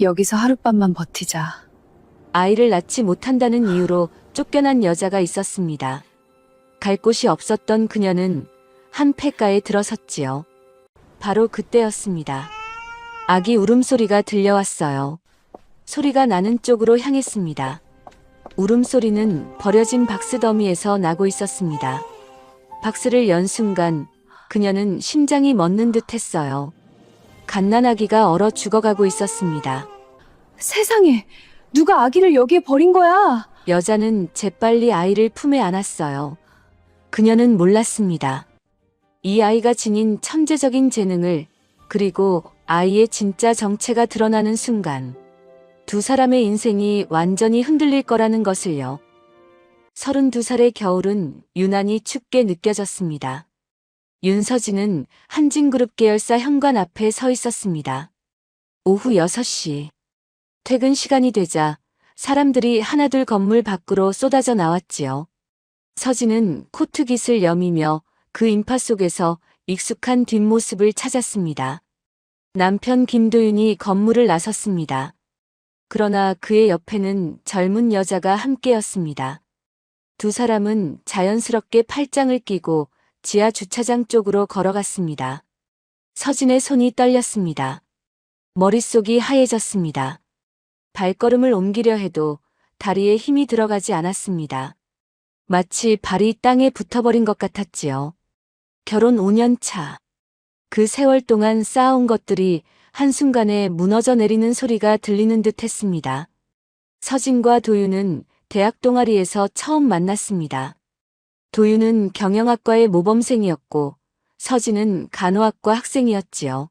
여기서 하룻밤만 버티자. 아이를 낳지 못한다는 이유로 쫓겨난 여자가 있었습니다. 갈 곳이 없었던 그녀는 한 폐가에 들어섰지요. 바로 그때였습니다. 아기 울음소리가 들려왔어요. 소리가 나는 쪽으로 향했습니다. 울음소리는 버려진 박스 더미에서 나고 있었습니다. 박스를 연 순간 그녀는 심장이 멎는 듯 했어요. 갓난아기가 얼어 죽어가고 있었습니다. 세상에, 누가 아기를 여기에 버린 거야? 여자는 재빨리 아이를 품에 안았어요. 그녀는 몰랐습니다. 이 아이가 지닌 천재적인 재능을, 그리고 아이의 진짜 정체가 드러나는 순간 두 사람의 인생이 완전히 흔들릴 거라는 것을요. 32살의 겨울은 유난히 춥게 느껴졌습니다. 윤서진은 한진그룹 계열사 현관 앞에 서 있었습니다. 오후 6시. 퇴근 시간이 되자 사람들이 하나둘 건물 밖으로 쏟아져 나왔지요. 서진은 코트깃을 여미며 그 인파 속에서 익숙한 뒷모습을 찾았습니다. 남편 김도윤이 건물을 나섰습니다. 그러나 그의 옆에는 젊은 여자가 함께였습니다. 두 사람은 자연스럽게 팔짱을 끼고 지하 주차장 쪽으로 걸어갔습니다. 서진의 손이 떨렸습니다. 머릿속이 하얘졌습니다. 발걸음을 옮기려 해도 다리에 힘이 들어가지 않았습니다. 마치 발이 땅에 붙어버린 것 같았지요. 결혼 5년 차. 그 세월 동안 쌓아온 것들이 한순간에 무너져 내리는 소리가 들리는 듯 했습니다. 서진과 도윤은 대학 동아리에서 처음 만났습니다. 도윤은 경영학과의 모범생이었고 서진은 간호학과 학생이었지요.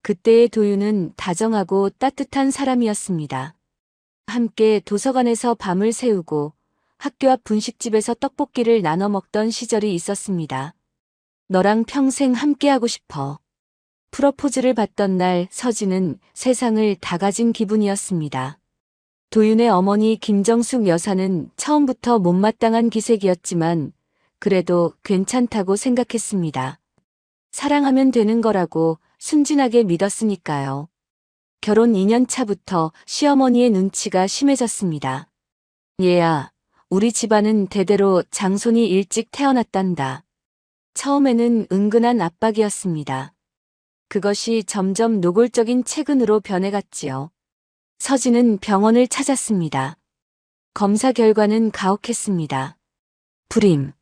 그때의 도윤은 다정하고 따뜻한 사람이었습니다. 함께 도서관에서 밤을 새우고 학교 앞 분식집에서 떡볶이를 나눠 먹던 시절이 있었습니다. 너랑 평생 함께하고 싶어. 프로포즈를 받던 날 서진은 세상을 다 가진 기분이었습니다. 도윤의 어머니 김정숙 여사는 처음부터 못마땅한 기색이었지만 그래도 괜찮다고 생각했습니다. 사랑하면 되는 거라고 순진하게 믿었으니까요. 결혼 2년 차부터 시어머니의 눈치가 심해졌습니다. 얘야, 우리 집안은 대대로 장손이 일찍 태어났단다. 처음에는 은근한 압박이었습니다. 그것이 점점 노골적인 체근으로 변해갔지요. 서진은 병원을 찾았습니다. 검사 결과는 가혹했습니다. 불임.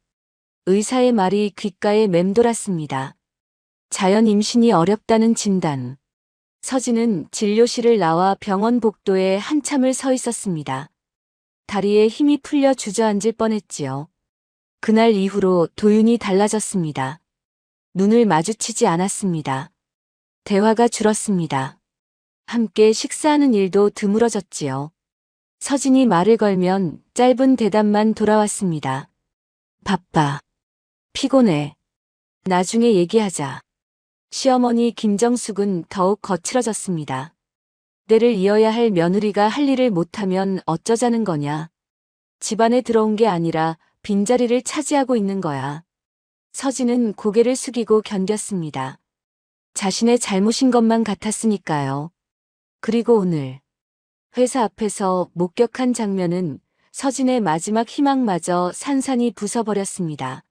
의사의 말이 귓가에 맴돌았습니다. 자연 임신이 어렵다는 진단. 서진은 진료실을 나와 병원 복도에 한참을 서 있었습니다. 다리에 힘이 풀려 주저앉을 뻔했지요. 그날 이후로 도윤이 달라졌습니다. 눈을 마주치지 않았습니다. 대화가 줄었습니다. 함께 식사하는 일도 드물어졌지요. 서진이 말을 걸면 짧은 대답만 돌아왔습니다. 바빠. 피곤해. 나중에 얘기하자. 시어머니 김정숙은 더욱 거칠어졌습니다. 때를 이어야 할 며느리가 할 일을 못하면 어쩌자는 거냐. 집안에 들어온 게 아니라 빈자리를 차지하고 있는 거야. 서진은 고개를 숙이고 견뎠습니다. 자신의 잘못인 것만 같았으니까요. 그리고 오늘 회사 앞에서 목격한 장면은 서진의 마지막 희망마저 산산이 부숴버렸습니다.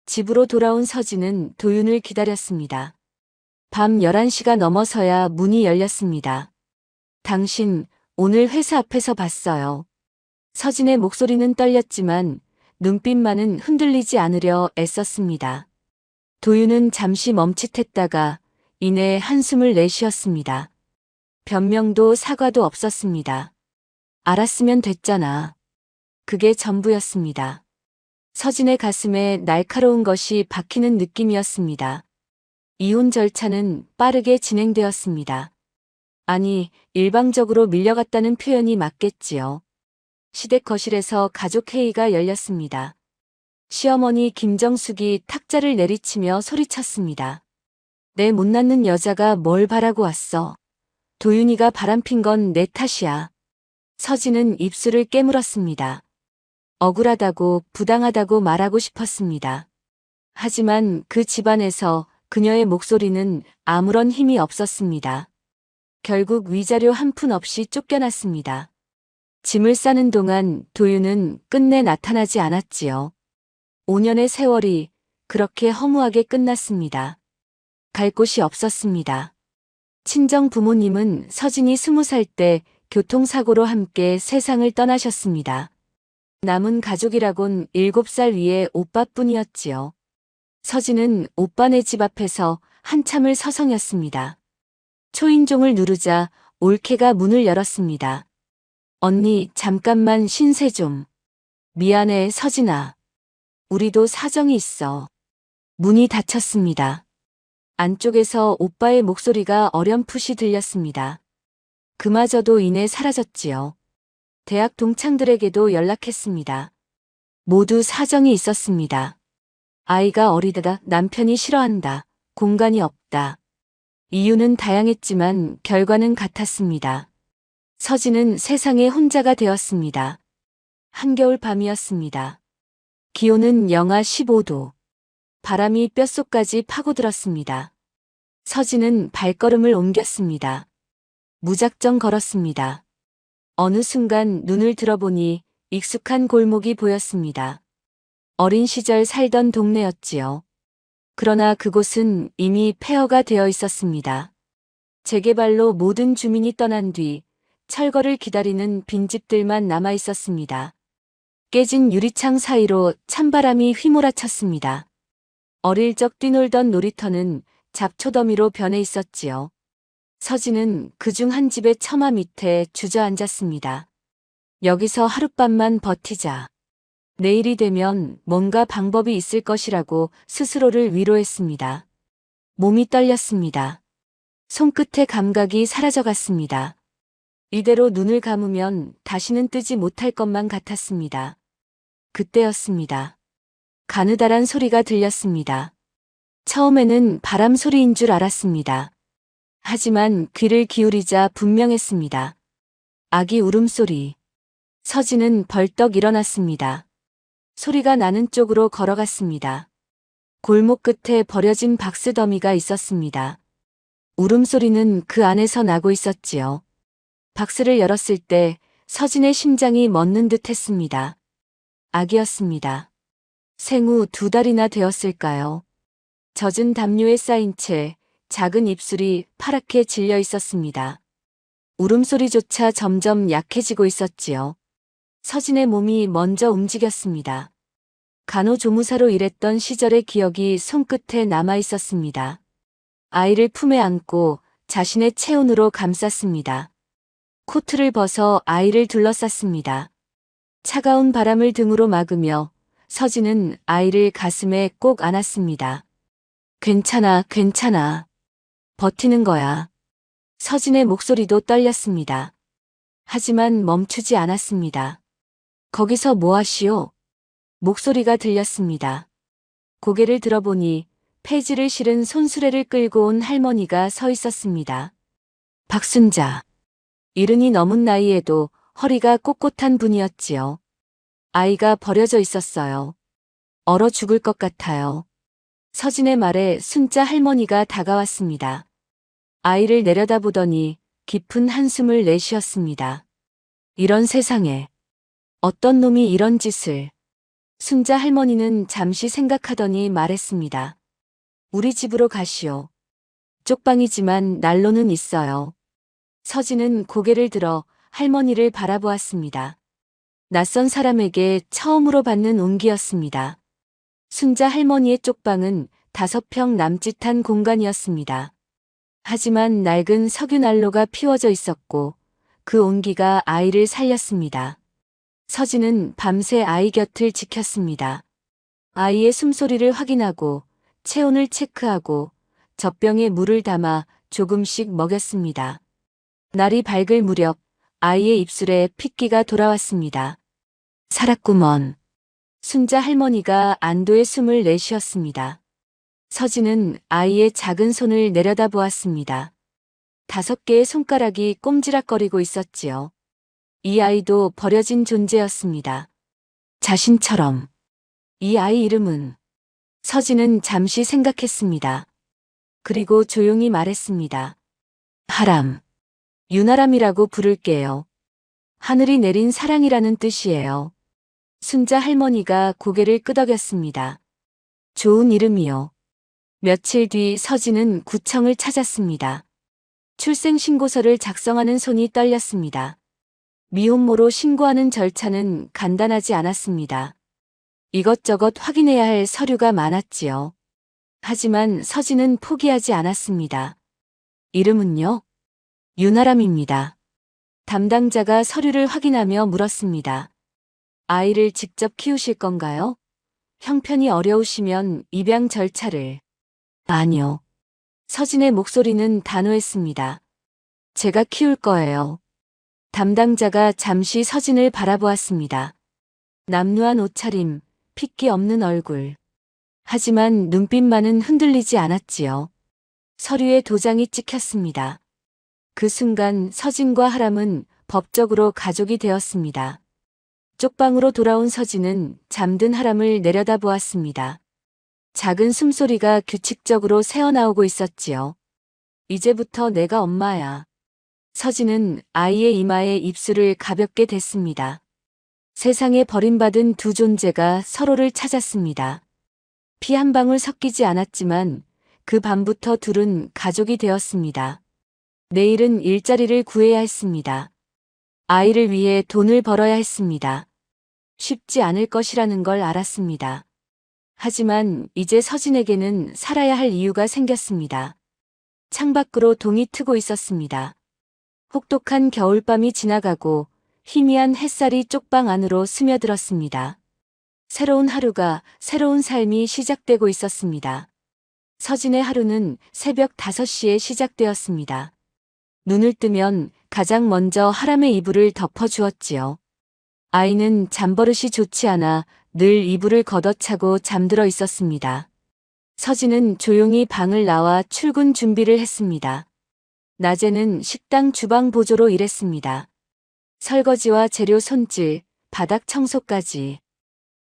집으로 돌아온 서진은 도윤을 기다렸습니다. 밤 11시가 넘어서야 문이 열렸습니다. 당신 오늘 회사 앞에서 봤어요. 서진의 목소리는 떨렸지만 눈빛만은 흔들리지 않으려 애썼습니다. 도윤은 잠시 멈칫했다가 이내 한숨을 내쉬었습니다. 변명도 사과도 없었습니다. 알았으면 됐잖아. 그게 전부였습니다. 서진의 가슴에 날카로운 것이 박히는 느낌이었습니다. 이혼 절차는 빠르게 진행되었습니다. 아니, 일방적으로 밀려갔다는 표현이 맞겠지요. 시댁 거실에서 가족회의가 열렸습니다. 시어머니 김정숙이 탁자를 내리치며 소리쳤습니다. 내 못 낳는 여자가 뭘 바라고 왔어. 도윤이가 바람핀 건 내 탓이야. 서진은 입술을 깨물었습니다. 억울하다고 부당하다고 말하고 싶었습니다. 하지만 그 집안에서 그녀의 목소리는 아무런 힘이 없었습니다. 결국 위자료 한 푼 없이 쫓겨났습니다. 짐을 싸는 동안 도윤은 끝내 나타나지 않았지요. 5년의 세월이 그렇게 허무하게 끝났습니다. 갈 곳이 없었습니다. 친정 부모님은 서진이 20살 때 교통사고로 함께 세상을 떠나셨습니다. 남은 가족이라곤 7살 위의 오빠뿐이었지요. 서진은 오빠네 집 앞에서 한참을 서성였습니다. 초인종을 누르자 올케가 문을 열었습니다. 언니, 잠깐만 신세 좀. 미안해, 서진아. 우리도 사정이 있어. 문이 닫혔습니다. 안쪽에서 오빠의 목소리가 어렴풋이 들렸습니다. 그마저도 이내 사라졌지요. 대학 동창들에게도 연락했습니다. 모두 사정이 있었습니다. 아이가 어리다, 남편이 싫어한다, 공간이 없다. 이유는 다양했지만 결과는 같았습니다. 서진은 세상에 혼자가 되었습니다. 한겨울 밤이었습니다. 기온은 영하 15도. 바람이 뼛속까지 파고들었습니다. 서진은 발걸음을 옮겼습니다. 무작정 걸었습니다. 어느 순간 눈을 들어보니 익숙한 골목이 보였습니다. 어린 시절 살던 동네였지요. 그러나 그곳은 이미 폐허가 되어 있었습니다. 재개발로 모든 주민이 떠난 뒤 철거를 기다리는 빈집들만 남아 있었습니다. 깨진 유리창 사이로 찬바람이 휘몰아쳤습니다. 어릴 적 뛰놀던 놀이터는 잡초더미로 변해 있었지요. 서진은 그중 한 집의 처마 밑에 주저앉았습니다. 여기서 하룻밤만 버티자. 내일이 되면 뭔가 방법이 있을 것이라고 스스로를 위로했습니다. 몸이 떨렸습니다. 손끝의 감각이 사라져갔습니다. 이대로 눈을 감으면 다시는 뜨지 못할 것만 같았습니다. 그때였습니다. 가느다란 소리가 들렸습니다. 처음에는 바람 소리인 줄 알았습니다. 하지만 귀를 기울이자 분명했습니다. 아기 울음소리. 서진은 벌떡 일어났습니다. 소리가 나는 쪽으로 걸어갔습니다. 골목 끝에 버려진 박스 더미가 있었습니다. 울음소리는 그 안에서 나고 있었지요. 박스를 열었을 때 서진의 심장이 멎는 듯 했습니다. 아기였습니다. 생후 2달이나 되었을까요? 젖은 담요에 쌓인 채 작은 입술이 파랗게 질려 있었습니다. 울음소리조차 점점 약해지고 있었지요. 서진의 몸이 먼저 움직였습니다. 간호조무사로 일했던 시절의 기억이 손끝에 남아 있었습니다. 아이를 품에 안고 자신의 체온으로 감쌌습니다. 코트를 벗어 아이를 둘러쌌습니다. 차가운 바람을 등으로 막으며 서진은 아이를 가슴에 꼭 안았습니다. 괜찮아, 괜찮아. 버티는 거야. 서진의 목소리도 떨렸습니다. 하지만 멈추지 않았습니다. 거기서 뭐 하시오? 목소리가 들렸습니다. 고개를 들어보니 폐지를 실은 손수레를 끌고 온 할머니가 서 있었습니다. 박순자. 이른이 넘은 나이에도 허리가 꼿꼿한 분이었지요. 아이가 버려져 있었어요. 얼어 죽을 것 같아요. 서진의 말에 순자 할머니가 다가왔습니다. 아이를 내려다보더니 깊은 한숨을 내쉬었습니다. 이런 세상에 어떤 놈이 이런 짓을. 순자 할머니는 잠시 생각하더니 말했습니다. 우리 집으로 가시오. 쪽방이지만 난로는 있어요. 서진은 고개를 들어 할머니를 바라보았습니다. 낯선 사람에게 처음으로 받는 온기였습니다. 순자 할머니의 쪽방은 5평 남짓한 공간이었습니다. 하지만 낡은 석유 난로가 피워져 있었고 그 온기가 아이를 살렸습니다. 서진은 밤새 아이 곁을 지켰습니다. 아이의 숨소리를 확인하고 체온을 체크하고 젖병에 물을 담아 조금씩 먹였습니다. 날이 밝을 무렵 아이의 입술에 핏기가 돌아왔습니다. 살았구먼. 순자 할머니가 안도의 숨을 내쉬었습니다. 서진은 아이의 작은 손을 내려다보았습니다. 5개의 손가락이 꼼지락거리고 있었지요. 이 아이도 버려진 존재였습니다. 자신처럼. 이 아이 이름은? 서진은 잠시 생각했습니다. 그리고 조용히 말했습니다. 하람. 유나람이라고 부를게요. 하늘이 내린 사랑이라는 뜻이에요. 순자 할머니가 고개를 끄덕였습니다. 좋은 이름이요. 며칠 뒤 서진은 구청을 찾았습니다. 출생신고서를 작성하는 손이 떨렸습니다. 미혼모로 신고하는 절차는 간단하지 않았습니다. 이것저것 확인해야 할 서류가 많았지요. 하지만 서진은 포기하지 않았습니다. 이름은요? 유나람입니다. 담당자가 서류를 확인하며 물었습니다. 아이를 직접 키우실 건가요? 형편이 어려우시면 입양 절차를. 아니요. 서진의 목소리는 단호했습니다. 제가 키울 거예요. 담당자가 잠시 서진을 바라보았습니다. 남루한 옷차림, 핏기 없는 얼굴. 하지만 눈빛만은 흔들리지 않았지요. 서류에 도장이 찍혔습니다. 그 순간 서진과 하람은 법적으로 가족이 되었습니다. 쪽방으로 돌아온 서진은 잠든 하람을 내려다보았습니다. 작은 숨소리가 규칙적으로 새어나오고 있었지요. 이제부터 내가 엄마야. 서진은 아이의 이마에 입술을 가볍게 댔습니다. 세상에 버림받은 두 존재가 서로를 찾았습니다. 피 한 방울 섞이지 않았지만 그 밤부터 둘은 가족이 되었습니다. 내일은 일자리를 구해야 했습니다. 아이를 위해 돈을 벌어야 했습니다. 쉽지 않을 것이라는 걸 알았습니다. 하지만 이제 서진에게는 살아야 할 이유가 생겼습니다. 창밖으로 동이 트고 있었습니다. 혹독한 겨울밤이 지나가고 희미한 햇살이 쪽방 안으로 스며들었습니다. 새로운 하루가, 새로운 삶이 시작되고 있었습니다. 서진의 하루는 새벽 5시에 시작되었습니다. 눈을 뜨면 가장 먼저 하람의 이불을 덮어주었지요. 아이는 잠버릇이 좋지 않아 늘 이불을 걷어차고 잠들어 있었습니다. 서진은 조용히 방을 나와 출근 준비를 했습니다. 낮에는 식당 주방 보조로 일했습니다. 설거지와 재료 손질, 바닥 청소까지.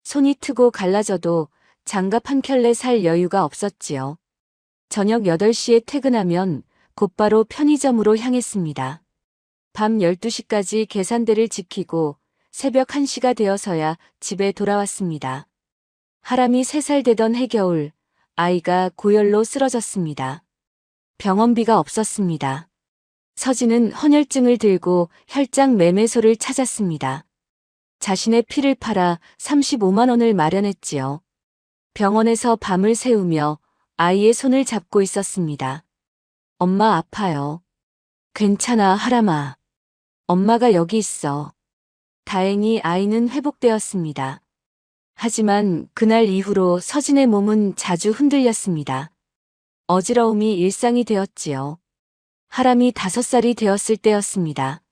손이 트고 갈라져도 장갑 한 켤레 살 여유가 없었지요. 저녁 8시에 퇴근하면 곧바로 편의점으로 향했습니다. 밤 12시까지 계산대를 지키고 새벽 1시가 되어서야 집에 돌아왔습니다. 하람이 3살 되던 해겨울, 아이가 고열로 쓰러졌습니다. 병원비가 없었습니다. 서진은 헌혈증을 들고 혈장 매매소를 찾았습니다. 자신의 피를 팔아 35만 원을 마련했지요. 병원에서 밤을 새우며 아이의 손을 잡고 있었습니다. 엄마 아파요. 괜찮아, 하람아. 엄마가 여기 있어. 다행히 아이는 회복되었습니다. 하지만 그날 이후로 서진의 몸은 자주 흔들렸습니다. 어지러움이 일상이 되었지요. 하람이 5살이 되었을 때였습니다.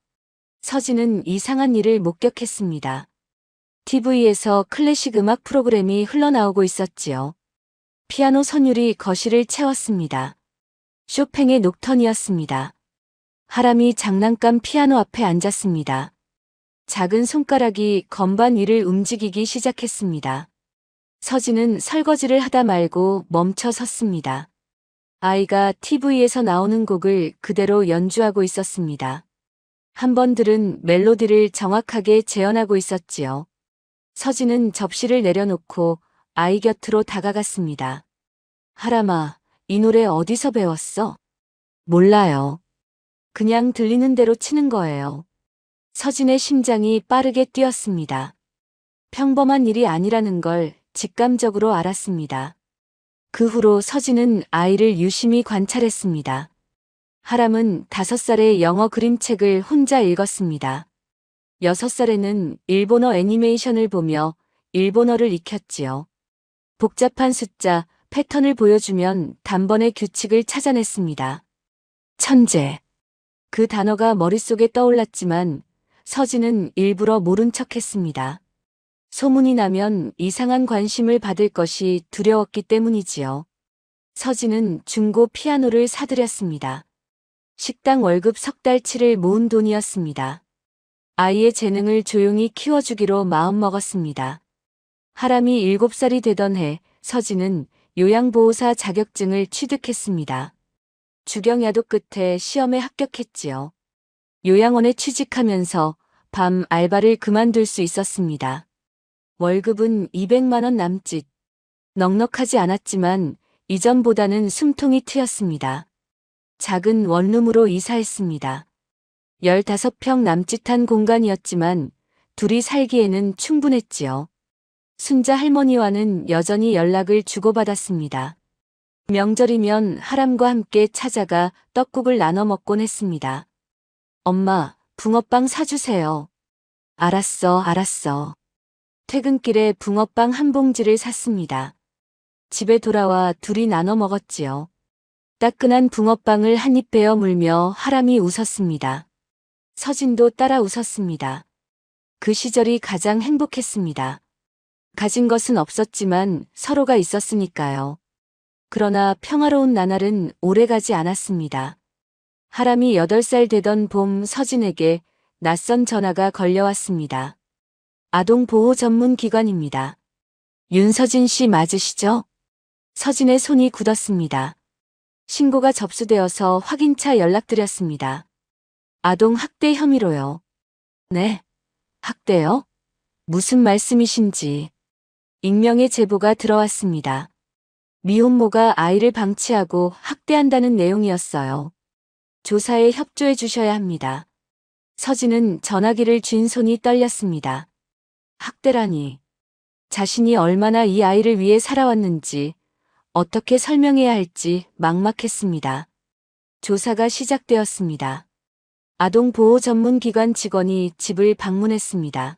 서진은 이상한 일을 목격했습니다. TV에서 클래식 음악 프로그램이 흘러나오고 있었지요. 피아노 선율이 거실을 채웠습니다. 쇼팽의 녹턴이었습니다. 하람이 장난감 피아노 앞에 앉았습니다. 작은 손가락이 건반 위를 움직이기 시작했습니다. 서진은 설거지를 하다 말고 멈춰 섰습니다. 아이가 TV에서 나오는 곡을 그대로 연주하고 있었습니다. 한 번 들은 멜로디를 정확하게 재현하고 있었지요. 서진은 접시를 내려놓고 아이 곁으로 다가갔습니다. 하람아, 이 노래 어디서 배웠어? 몰라요. 그냥 들리는 대로 치는 거예요. 서진의 심장이 빠르게 뛰었습니다. 평범한 일이 아니라는 걸 직감적으로 알았습니다. 그 후로 서진은 아이를 유심히 관찰했습니다. 하람은 5살에 영어 그림책을 혼자 읽었습니다. 6살에는 일본어 애니메이션을 보며 일본어를 익혔지요. 복잡한 숫자, 패턴을 보여주면 단번에 규칙을 찾아냈습니다. 천재. 그 단어가 머릿속에 떠올랐지만 서진은 일부러 모른 척했습니다. 소문이 나면 이상한 관심을 받을 것이 두려웠기 때문이지요. 서진은 중고 피아노를 사들였습니다. 식당 월급 3달치를 모은 돈이었습니다. 아이의 재능을 조용히 키워주기로 마음먹었습니다. 하람이 7살이 되던 해 서진은 요양보호사 자격증을 취득했습니다. 주경야도 끝에 시험에 합격했지요. 요양원에 취직하면서 밤 알바를 그만둘 수 있었습니다. 월급은 200만 원 남짓. 넉넉하지 않았지만 이전보다는 숨통이 트였습니다. 작은 원룸으로 이사했습니다. 15평 남짓한 공간이었지만 둘이 살기에는 충분했지요. 순자 할머니와는 여전히 연락을 주고받았습니다. 명절이면 하람과 함께 찾아가 떡국을 나눠 먹곤 했습니다. 엄마, 붕어빵 사주세요. 알았어. 퇴근길에 붕어빵 한 봉지를 샀습니다. 집에 돌아와 둘이 나눠 먹었지요. 따끈한 붕어빵을 한 입 베어 물며 하람이 웃었습니다. 서진도 따라 웃었습니다. 그 시절이 가장 행복했습니다. 가진 것은 없었지만 서로가 있었으니까요. 그러나 평화로운 나날은 오래가지 않았습니다. 하람이 8살 되던 봄 서진에게 낯선 전화가 걸려왔습니다. 아동보호 전문 기관입니다. 윤서진 씨 맞으시죠? 서진의 손이 굳었습니다. 신고가 접수되어서 확인차 연락드렸습니다. 아동 학대 혐의로요. 네. 학대요? 무슨 말씀이신지. 익명의 제보가 들어왔습니다. 미혼모가 아이를 방치하고 학대한다는 내용이었어요. 조사에 협조해 주셔야 합니다. 서진은 전화기를 쥔 손이 떨렸습니다. 학대라니. 자신이 얼마나 이 아이를 위해 살아왔는지, 어떻게 설명해야 할지 막막했습니다. 조사가 시작되었습니다. 아동보호 전문기관 직원이 집을 방문했습니다.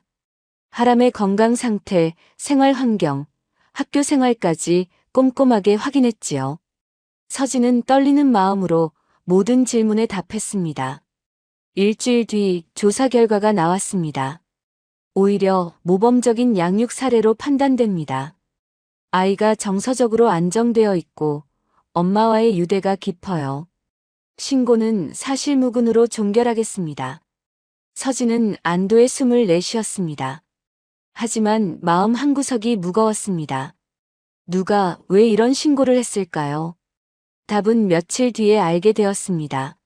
하람의 건강 상태, 생활 환경, 학교 생활까지 꼼꼼하게 확인했지요. 서진은 떨리는 마음으로 모든 질문에 답했습니다. 일주일 뒤 조사 결과가 나왔습니다. 오히려 모범적인 양육 사례로 판단됩니다. 아이가 정서적으로 안정되어 있고 엄마와의 유대가 깊어요. 신고는 사실무근으로 종결하겠습니다. 서진은 안도의 숨을 내쉬었습니다. 하지만 마음 한구석이 무거웠습니다. 누가 왜 이런 신고를 했을까요? 답은 며칠 뒤에 알게 되었습니다.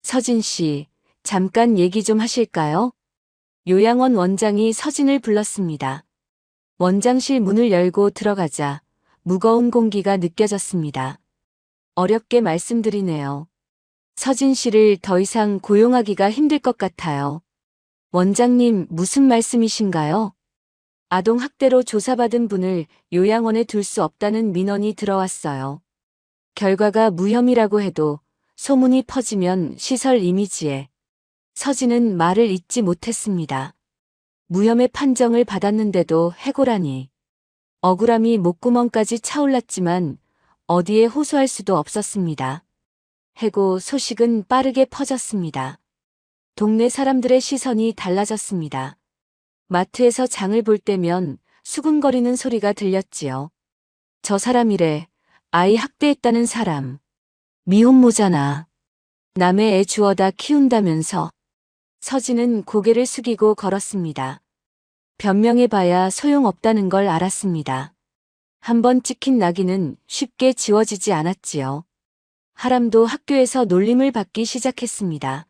서진 씨, 잠깐 얘기 좀 하실까요? 요양원 원장이 서진을 불렀습니다. 원장실 문을 열고 들어가자 무거운 공기가 느껴졌습니다. 어렵게 말씀드리네요. 서진 씨를 더 이상 고용하기가 힘들 것 같아요. 원장님, 무슨 말씀이신가요? 아동학대로 조사받은 분을 요양원에 둘 수 없다는 민원이 들어왔어요. 결과가 무혐의라고 해도 소문이 퍼지면 시설 이미지에. 서진은 말을 잇지 못했습니다. 무혐의 판정을 받았는데도 해고라니. 억울함이 목구멍까지 차올랐지만 어디에 호소할 수도 없었습니다. 해고 소식은 빠르게 퍼졌습니다. 동네 사람들의 시선이 달라졌습니다. 마트에서 장을 볼 때면 수근거리는 소리가 들렸지요. 저 사람이래. 아이 학대했다는 사람. 미혼모잖아. 남의 애 주워다 키운다면서. 서진은 고개를 숙이고 걸었습니다. 변명해봐야 소용없다는 걸 알았습니다. 한번 찍힌 낙인은 쉽게 지워지지 않았지요. 하람도 학교에서 놀림을 받기 시작했습니다.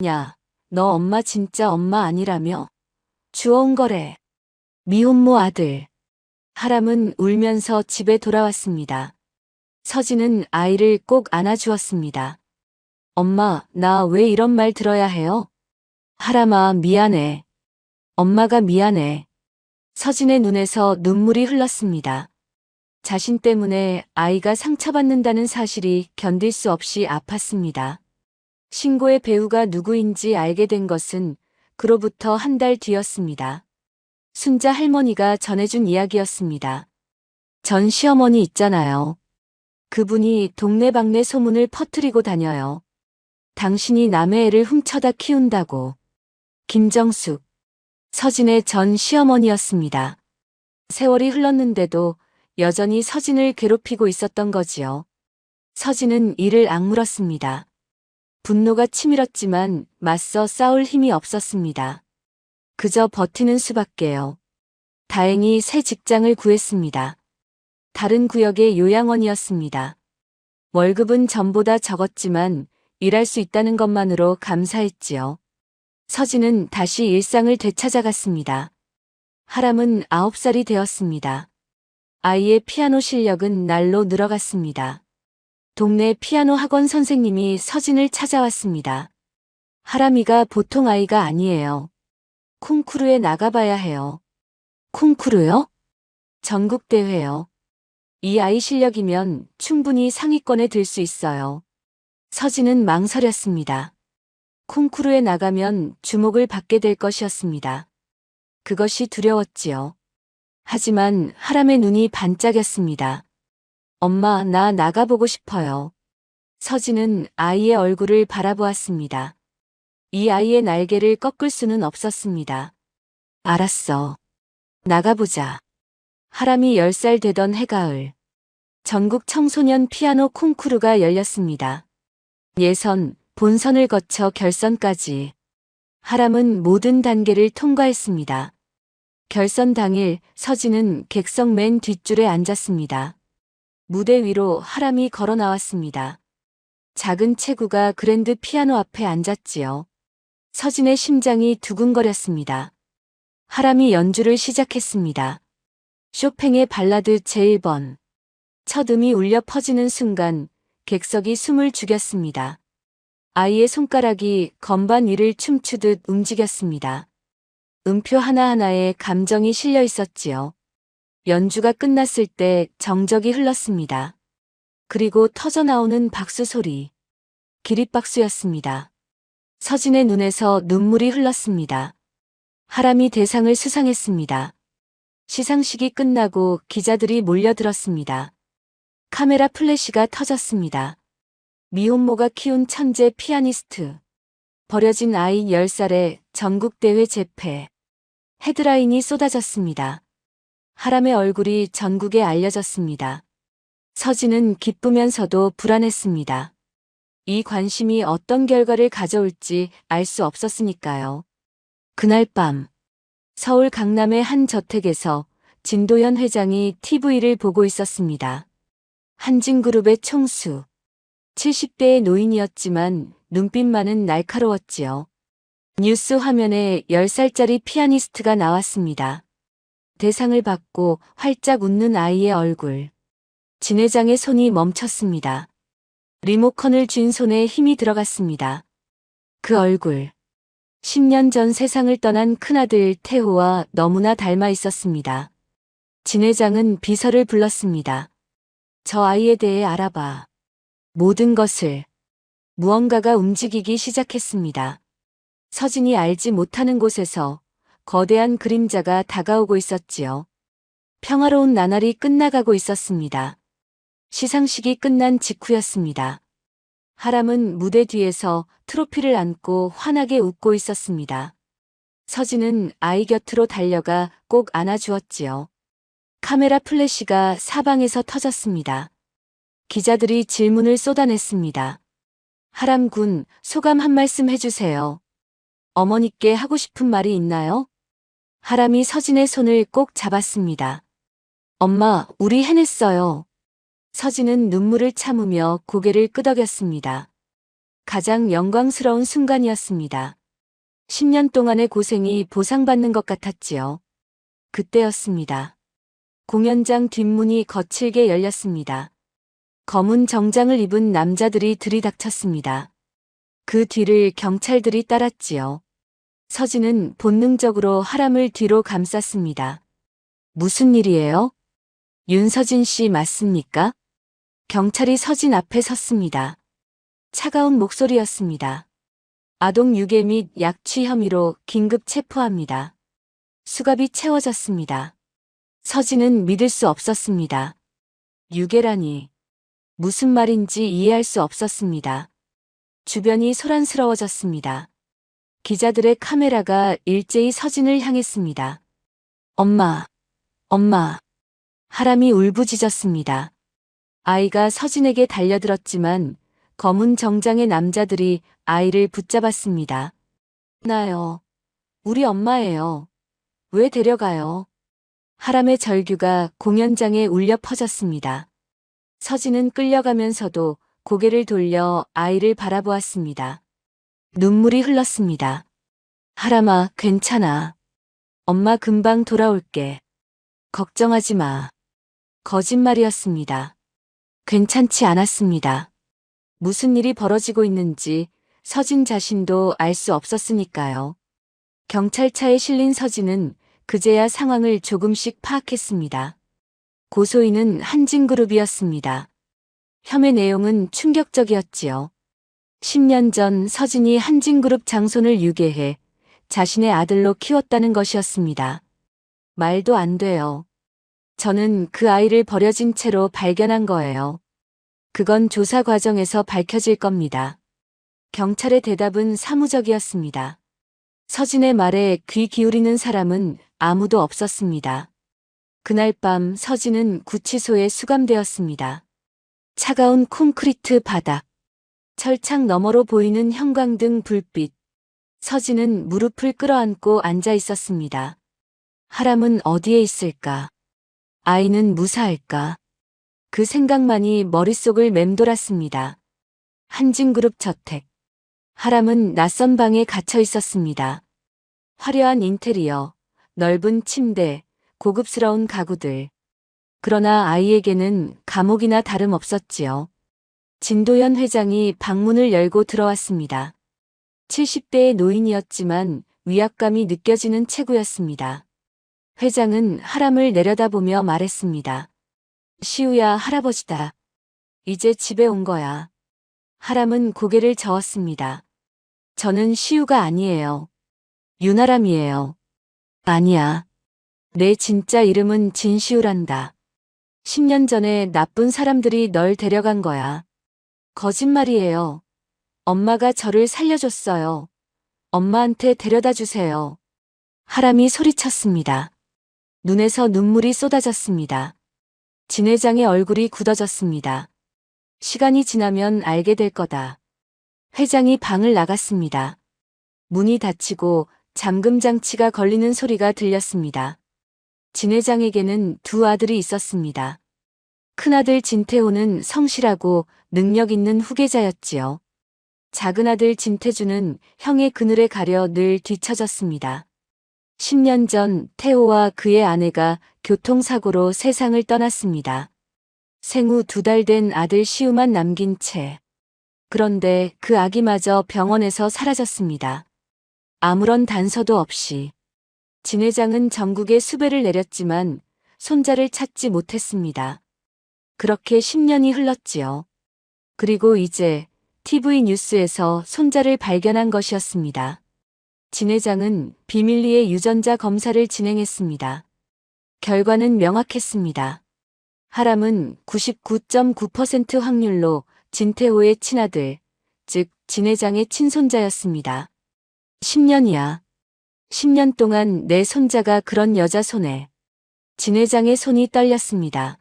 야, 너 엄마 진짜 엄마 아니라며? 주워온 거래. 미혼모 아들. 하람은 울면서 집에 돌아왔습니다. 서진은 아이를 꼭 안아주었습니다. 엄마, 나 왜 이런 말 들어야 해요? 하람아, 미안해. 엄마가 미안해. 서진의 눈에서 눈물이 흘렀습니다. 자신 때문에 아이가 상처받는다는 사실이 견딜 수 없이 아팠습니다. 신고의 배우가 누구인지 알게 된 것은 그로부터 한 달 뒤였습니다. 순자 할머니가 전해준 이야기였습니다. 전 시어머니 있잖아요. 그분이 동네방네 소문을 퍼뜨리고 다녀요. 당신이 남의 애를 훔쳐다 키운다고. 김정숙. 서진의 전 시어머니였습니다. 세월이 흘렀는데도 여전히 서진을 괴롭히고 있었던 거지요. 서진은 이를 악물었습니다. 분노가 치밀었지만 맞서 싸울 힘이 없었습니다. 그저 버티는 수밖에요. 다행히 새 직장을 구했습니다. 다른 구역의 요양원이었습니다. 월급은 전보다 적었지만 일할 수 있다는 것만으로 감사했지요. 서진은 다시 일상을 되찾아갔습니다. 하람은 9살이 되었습니다. 아이의 피아노 실력은 날로 늘어갔습니다. 동네 피아노 학원 선생님이 서진을 찾아왔습니다. 하람이가 보통 아이가 아니에요. 콩쿠르에 나가봐야 해요. 콩쿠르요? 전국대회요. 이 아이 실력이면 충분히 상위권에 들 수 있어요. 서진은 망설였습니다. 콩쿠르에 나가면 주목을 받게 될 것이었습니다. 그것이 두려웠지요. 하지만 하람의 눈이 반짝였습니다. 엄마, 나 나가보고 싶어요. 서진은 아이의 얼굴을 바라보았습니다. 이 아이의 날개를 꺾을 수는 없었습니다. 알았어. 나가보자. 하람이 10살 되던 해가을. 전국 청소년 피아노 콩쿠르가 열렸습니다. 예선, 본선을 거쳐 결선까지. 하람은 모든 단계를 통과했습니다. 결선 당일 서진은 객석 맨 뒷줄에 앉았습니다. 무대 위로 하람이 걸어 나왔습니다. 작은 체구가 그랜드 피아노 앞에 앉았지요. 서진의 심장이 두근거렸습니다. 하람이 연주를 시작했습니다. 쇼팽의 발라드 제1번. 첫 음이 울려 퍼지는 순간 객석이 숨을 죽였습니다. 아이의 손가락이 건반 위를 춤추듯 움직였습니다. 음표 하나하나에 감정이 실려 있었지요. 연주가 끝났을 때 정적이 흘렀습니다. 그리고 터져나오는 박수 소리. 기립박수였습니다. 서진의 눈에서 눈물이 흘렀습니다. 하람이 대상을 수상했습니다. 시상식이 끝나고 기자들이 몰려들었습니다. 카메라 플래시가 터졌습니다. 미혼모가 키운 천재 피아니스트. 버려진 아이 10살의 전국대회 재패. 헤드라인이 쏟아졌습니다. 하람의 얼굴이 전국에 알려졌습니다. 서진은 기쁘면서도 불안했습니다. 이 관심이 어떤 결과를 가져올지 알 수 없었으니까요. 그날 밤, 서울 강남의 한 저택에서 진도현 회장이 TV를 보고 있었습니다. 한진그룹의 총수. 70대의 노인이었지만 눈빛만은 날카로웠지요. 뉴스 화면에 10살짜리 피아니스트가 나왔습니다. 대상을 받고 활짝 웃는 아이의 얼굴. 진 회장의 손이 멈췄습니다. 리모컨을 쥔 손에 힘이 들어갔습니다. 그 얼굴. 10년 전 세상을 떠난 큰아들 태호와 너무나 닮아 있었습니다. 진 회장은 비서를 불렀습니다. 저 아이에 대해 알아봐. 모든 것을. 무언가가 움직이기 시작했습니다. 서진이 알지 못하는 곳에서 거대한 그림자가 다가오고 있었지요. 평화로운 나날이 끝나가고 있었습니다. 시상식이 끝난 직후였습니다. 하람은 무대 뒤에서 트로피를 안고 환하게 웃고 있었습니다. 서진은 아이 곁으로 달려가 꼭 안아주었지요. 카메라 플래시가 사방에서 터졌습니다. 기자들이 질문을 쏟아냈습니다. 하람 군, 소감 한 말씀 해주세요. 어머니께 하고 싶은 말이 있나요? 하람이 서진의 손을 꼭 잡았습니다. 엄마, 우리 해냈어요. 서진은 눈물을 참으며 고개를 끄덕였습니다. 가장 영광스러운 순간이었습니다. 10년 동안의 고생이 보상받는 것 같았지요. 그때였습니다. 공연장 뒷문이 거칠게 열렸습니다. 검은 정장을 입은 남자들이 들이닥쳤습니다. 그 뒤를 경찰들이 따랐지요. 서진은 본능적으로 하람을 뒤로 감쌌습니다. 무슨 일이에요? 윤서진 씨 맞습니까? 경찰이 서진 앞에 섰습니다. 차가운 목소리였습니다. 아동 유괴 및 약취 혐의로 긴급 체포합니다. 수갑이 채워졌습니다. 서진은 믿을 수 없었습니다. 유괴라니. 무슨 말인지 이해할 수 없었습니다. 주변이 소란스러워졌습니다. 기자들의 카메라가 일제히 서진을 향했습니다. 엄마, 엄마. 하람이 울부짖었습니다. 아이가 서진에게 달려들었지만 검은 정장의 남자들이 아이를 붙잡았습니다. 나요. 우리 엄마예요. 왜 데려가요? 하람의 절규가 공연장에 울려 퍼졌습니다. 서진은 끌려가면서도 고개를 돌려 아이를 바라보았습니다. 눈물이 흘렀습니다. 하람아, 괜찮아. 엄마 금방 돌아올게. 걱정하지 마. 거짓말이었습니다. 괜찮지 않았습니다. 무슨 일이 벌어지고 있는지 서진 자신도 알 수 없었으니까요. 경찰차에 실린 서진은 그제야 상황을 조금씩 파악했습니다. 고소인은 한진그룹이었습니다. 혐의 내용은 충격적이었지요. 10년 전 서진이 한진그룹 장손을 유괴해 자신의 아들로 키웠다는 것이었습니다. 말도 안 돼요. 저는 그 아이를 버려진 채로 발견한 거예요. 그건 조사 과정에서 밝혀질 겁니다. 경찰의 대답은 사무적이었습니다. 서진의 말에 귀 기울이는 사람은 아무도 없었습니다. 그날 밤 서진은 구치소에 수감되었습니다. 차가운 콘크리트 바닥, 철창 너머로 보이는 형광등 불빛. 서진은 무릎을 끌어안고 앉아 있었습니다. 하람은 어디에 있을까? 아이는 무사할까? 그 생각만이 머릿속을 맴돌았습니다. 한진그룹 저택. 하람은 낯선 방에 갇혀 있었습니다. 화려한 인테리어, 넓은 침대, 고급스러운 가구들. 그러나 아이에게는 감옥이나 다름없었지요. 진도현 회장이 방문을 열고 들어왔습니다. 70대의 노인이었지만 위압감이 느껴지는 체구였습니다. 회장은 하람을 내려다보며 말했습니다. 시우야, 할아버지다. 이제 집에 온 거야. 하람은 고개를 저었습니다. 저는 시우가 아니에요. 윤하람이에요. 아니야. 내 진짜 이름은 진시우란다. 10년 전에 나쁜 사람들이 널 데려간 거야. 거짓말이에요. 엄마가 저를 살려줬어요. 엄마한테 데려다 주세요. 하람이 소리쳤습니다. 눈에서 눈물이 쏟아졌습니다. 진 회장의 얼굴이 굳어졌습니다. 시간이 지나면 알게 될 거다. 회장이 방을 나갔습니다. 문이 닫히고 잠금 장치가 걸리는 소리가 들렸습니다. 진 회장에게는 두 아들이 있었습니다. 큰아들 진태호는 성실하고 능력 있는 후계자였지요. 작은아들 진태주는 형의 그늘에 가려 늘 뒤처졌습니다. 10년 전 태호와 그의 아내가 교통사고로 세상을 떠났습니다. 생후 2달 된 아들 시우만 남긴 채. 그런데 그 아기마저 병원에서 사라졌습니다. 아무런 단서도 없이. 진 회장은 전국에 수배를 내렸지만 손자를 찾지 못했습니다. 그렇게 10년이 흘렀지요. 그리고 이제 TV 뉴스에서 손자를 발견한 것이었습니다. 진 회장은 비밀리에 유전자 검사를 진행했습니다. 결과는 명확했습니다. 하람은 99.9% 확률로 진태호의 친아들, 즉 진 회장의 친손자였습니다. 10년이야. 10년 동안 내 손자가 그런 여자 손에. 진 회장의 손이 떨렸습니다.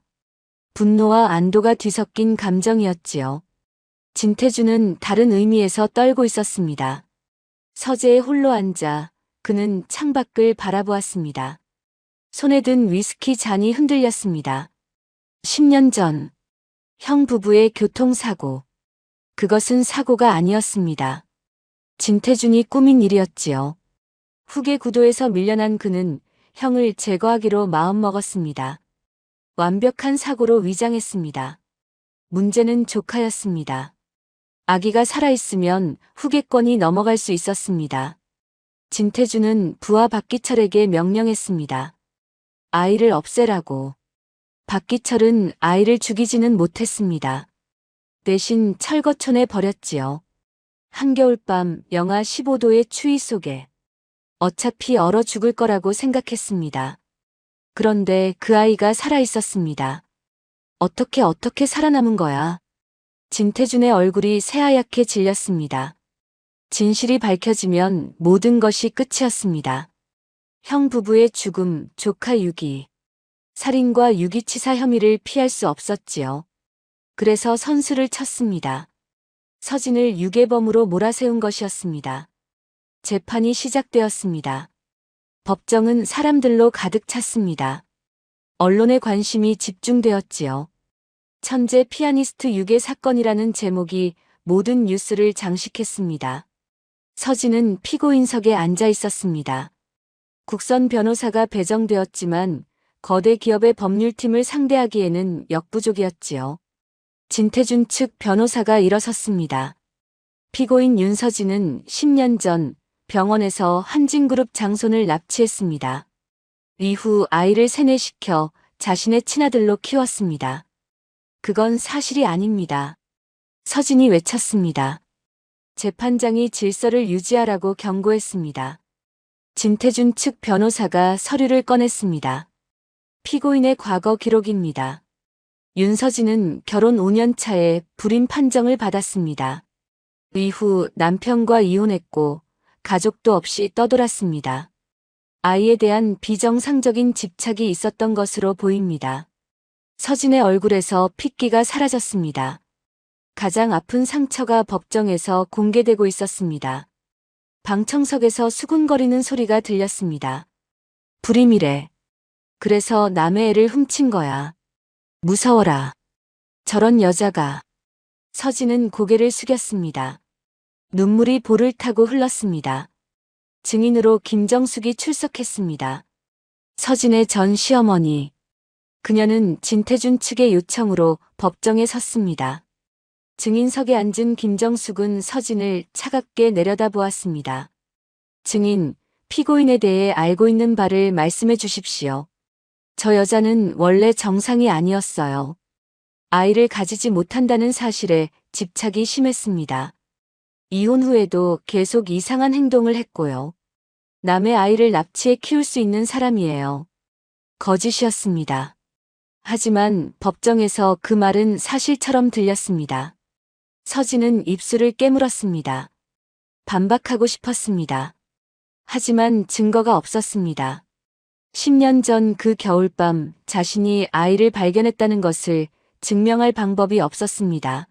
분노와 안도가 뒤섞인 감정이었지요. 진태주는 다른 의미에서 떨고 있었습니다. 서재에 홀로 앉아 그는 창밖을 바라보았습니다. 손에 든 위스키 잔이 흔들렸습니다. 10년 전, 형 부부의 교통사고. 그것은 사고가 아니었습니다. 진태준이 꾸민 일이었지요. 후계 구도에서 밀려난 그는 형을 제거하기로 마음먹었습니다. 완벽한 사고로 위장했습니다. 문제는 조카였습니다. 아기가 살아있으면 후계권이 넘어갈 수 있었습니다. 진태준은 부하 박기철에게 명령했습니다. 아이를 없애라고. 박기철은 아이를 죽이지는 못했습니다. 대신 철거촌에 버렸지요. 한겨울밤 영하 15도의 추위 속에. 어차피 얼어 죽을 거라고 생각했습니다. 그런데 그 아이가 살아있었습니다. 어떻게 살아남은 거야? 진태준의 얼굴이 새하얗게 질렸습니다. 진실이 밝혀지면 모든 것이 끝이었습니다. 형 부부의 죽음, 조카 유기. 살인과 유기치사 혐의를 피할 수 없었지요. 그래서 선수를 쳤습니다. 서진을 유괴범으로 몰아세운 것이었습니다. 재판이 시작되었습니다. 법정은 사람들로 가득 찼습니다. 언론의 관심이 집중되었지요. 천재 피아니스트 유괴 사건이라는 제목이 모든 뉴스를 장식했습니다. 서진은 피고인석에 앉아 있었습니다. 국선 변호사가 배정되었지만 거대 기업의 법률팀을 상대하기에는 역부족이었지요. 진태준 측 변호사가 일어섰습니다. 피고인 윤서진은 10년 전 병원에서 한진그룹 장손을 납치했습니다. 이후 아이를 세뇌시켜 자신의 친아들로 키웠습니다. 그건 사실이 아닙니다. 서진이 외쳤습니다. 재판장이 질서를 유지하라고 경고했습니다. 진태준 측 변호사가 서류를 꺼냈습니다. 피고인의 과거 기록입니다. 윤서진은 결혼 5년 차에 불임 판정을 받았습니다. 이후 남편과 이혼했고 가족도 없이 떠돌았습니다. 아이에 대한 비정상적인 집착이 있었던 것으로 보입니다. 서진의 얼굴에서 핏기가 사라졌습니다. 가장 아픈 상처가 법정에서 공개되고 있었습니다. 방청석에서 수군거리는 소리가 들렸습니다. 불임이래. 그래서 남의 애를 훔친 거야. 무서워라. 저런 여자가. 서진은 고개를 숙였습니다. 눈물이 볼을 타고 흘렀습니다. 증인으로 김정숙이 출석했습니다. 서진의 전 시어머니. 그녀는 진태준 측의 요청으로 법정에 섰습니다. 증인석에 앉은 김정숙은 서진을 차갑게 내려다보았습니다. 증인, 피고인에 대해 알고 있는 바를 말씀해 주십시오. 저 여자는 원래 정상이 아니었어요. 아이를 가지지 못한다는 사실에 집착이 심했습니다. 이혼 후에도 계속 이상한 행동을 했고요. 남의 아이를 납치해 키울 수 있는 사람이에요. 거짓이었습니다. 하지만 법정에서 그 말은 사실처럼 들렸습니다. 서진은 입술을 깨물었습니다. 반박하고 싶었습니다. 하지만 증거가 없었습니다. 10년 전 그 겨울밤 자신이 아이를 발견했다는 것을 증명할 방법이 없었습니다.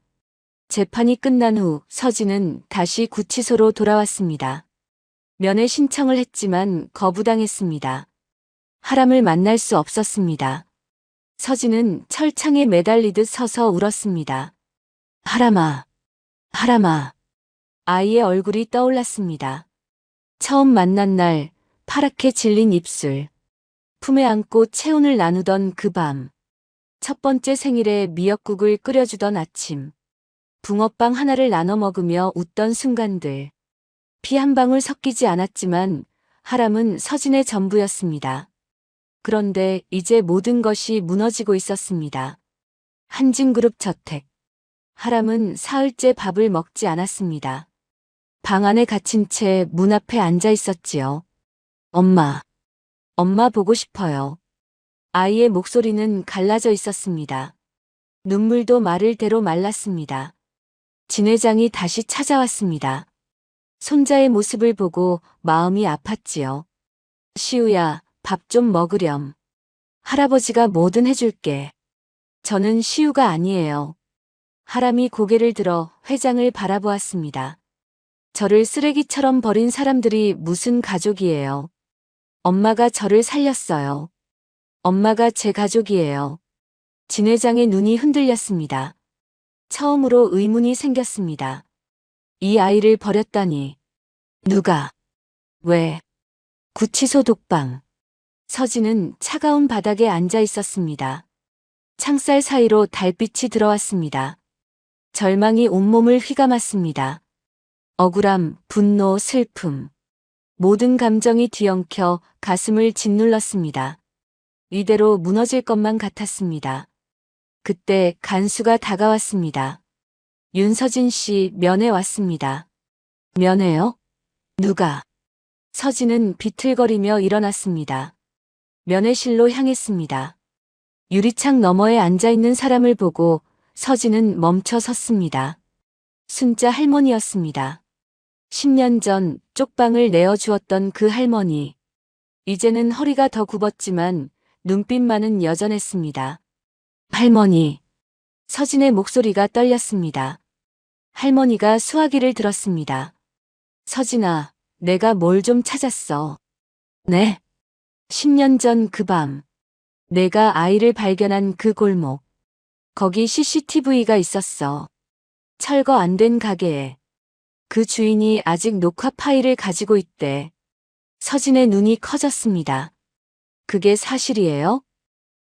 재판이 끝난 후 서진은 다시 구치소로 돌아왔습니다. 면회 신청을 했지만 거부당했습니다. 하람을 만날 수 없었습니다. 서진은 철창에 매달리듯 서서 울었습니다. 하람아, 하람아. 아이의 얼굴이 떠올랐습니다. 처음 만난 날 파랗게 질린 입술. 품에 안고 체온을 나누던 그 밤. 첫 번째 생일에 미역국을 끓여주던 아침. 붕어빵 하나를 나눠 먹으며 웃던 순간들. 피 한 방울 섞이지 않았지만 하람은 서진의 전부였습니다. 그런데 이제 모든 것이 무너지고 있었습니다. 한진그룹 저택. 하람은 사흘째 밥을 먹지 않았습니다. 방 안에 갇힌 채 문 앞에 앉아 있었지요. 엄마. 엄마 보고 싶어요. 아이의 목소리는 갈라져 있었습니다. 눈물도 마를 대로 말랐습니다. 진 회장이 다시 찾아왔습니다. 손자의 모습을 보고 마음이 아팠지요. 시우야, 밥 좀 먹으렴. 할아버지가 뭐든 해줄게. 저는 시우가 아니에요. 하람이 고개를 들어 회장을 바라보았습니다. 저를 쓰레기처럼 버린 사람들이 무슨 가족이에요. 엄마가 저를 살렸어요. 엄마가 제 가족이에요. 진 회장의 눈이 흔들렸습니다. 처음으로 의문이 생겼습니다. 이 아이를 버렸다니. 누가? 왜? 구치소 독방. 서진은 차가운 바닥에 앉아 있었습니다. 창살 사이로 달빛이 들어왔습니다. 절망이 온몸을 휘감았습니다. 억울함, 분노, 슬픔. 모든 감정이 뒤엉켜 가슴을 짓눌렀습니다. 이대로 무너질 것만 같았습니다. 그때 간수가 다가왔습니다. 윤서진 씨 면회 왔습니다. 면회요? 누가? 서진은 비틀거리며 일어났습니다. 면회실로 향했습니다. 유리창 너머에 앉아있는 사람을 보고 서진은 멈춰 섰습니다. 순자 할머니였습니다. 10년 전 쪽방을 내어주었던 그 할머니. 이제는 허리가 더 굽었지만 눈빛만은 여전했습니다. 할머니. 서진의 목소리가 떨렸습니다. 할머니가 수화기를 들었습니다. 서진아, 내가 뭘 좀 찾았어. 네? 10년 전 그 밤. 내가 아이를 발견한 그 골목. 거기 CCTV가 있었어. 철거 안 된 가게에. 그 주인이 아직 녹화 파일을 가지고 있대. 서진의 눈이 커졌습니다. 그게 사실이에요?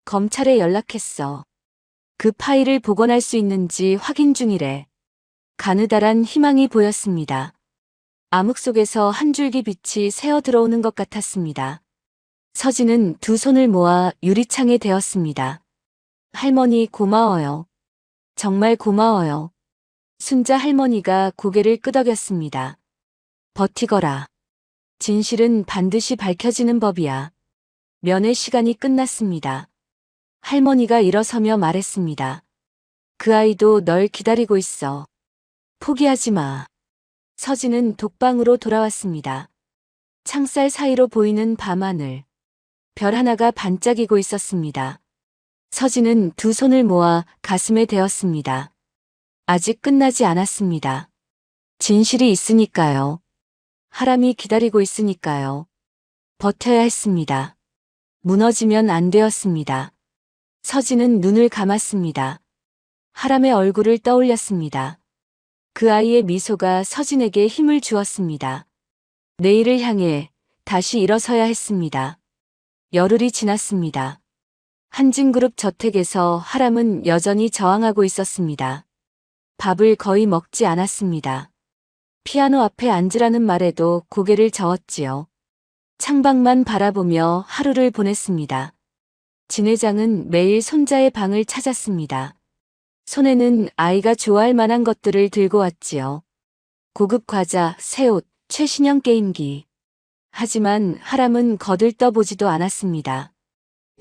검찰에 연락했어. 그 파일을 복원할 수 있는지 확인 중이래. 가느다란 희망이 보였습니다. 암흑 속에서 한 줄기 빛이 새어 들어오는 것 같았습니다. 서진은 두 손을 모아 유리창에 대었습니다. 할머니 고마워요. 정말 고마워요. 순자 할머니가 고개를 끄덕였습니다. 버티거라. 진실은 반드시 밝혀지는 법이야. 면회 시간이 끝났습니다. 할머니가 일어서며 말했습니다. 그 아이도 널 기다리고 있어. 포기하지 마. 서진은 독방으로 돌아왔습니다. 창살 사이로 보이는 밤하늘. 별 하나가 반짝이고 있었습니다. 서진은 두 손을 모아 가슴에 대었습니다. 아직 끝나지 않았습니다. 진실이 있으니까요. 하람이 기다리고 있으니까요. 버텨야 했습니다. 무너지면 안 되었습니다. 서진은 눈을 감았습니다. 하람의 얼굴을 떠올렸습니다. 그 아이의 미소가 서진에게 힘을 주었습니다. 내일을 향해 다시 일어서야 했습니다. 열흘이 지났습니다. 한진그룹 저택에서 하람은 여전히 저항하고 있었습니다. 밥을 거의 먹지 않았습니다. 피아노 앞에 앉으라는 말에도 고개를 저었지요. 창밖만 바라보며 하루를 보냈습니다. 진 회장은 매일 손자의 방을 찾았습니다. 손에는 아이가 좋아할 만한 것들을 들고 왔지요. 고급 과자, 새 옷, 최신형 게임기. 하지만 하람은 거들떠보지도 않았습니다.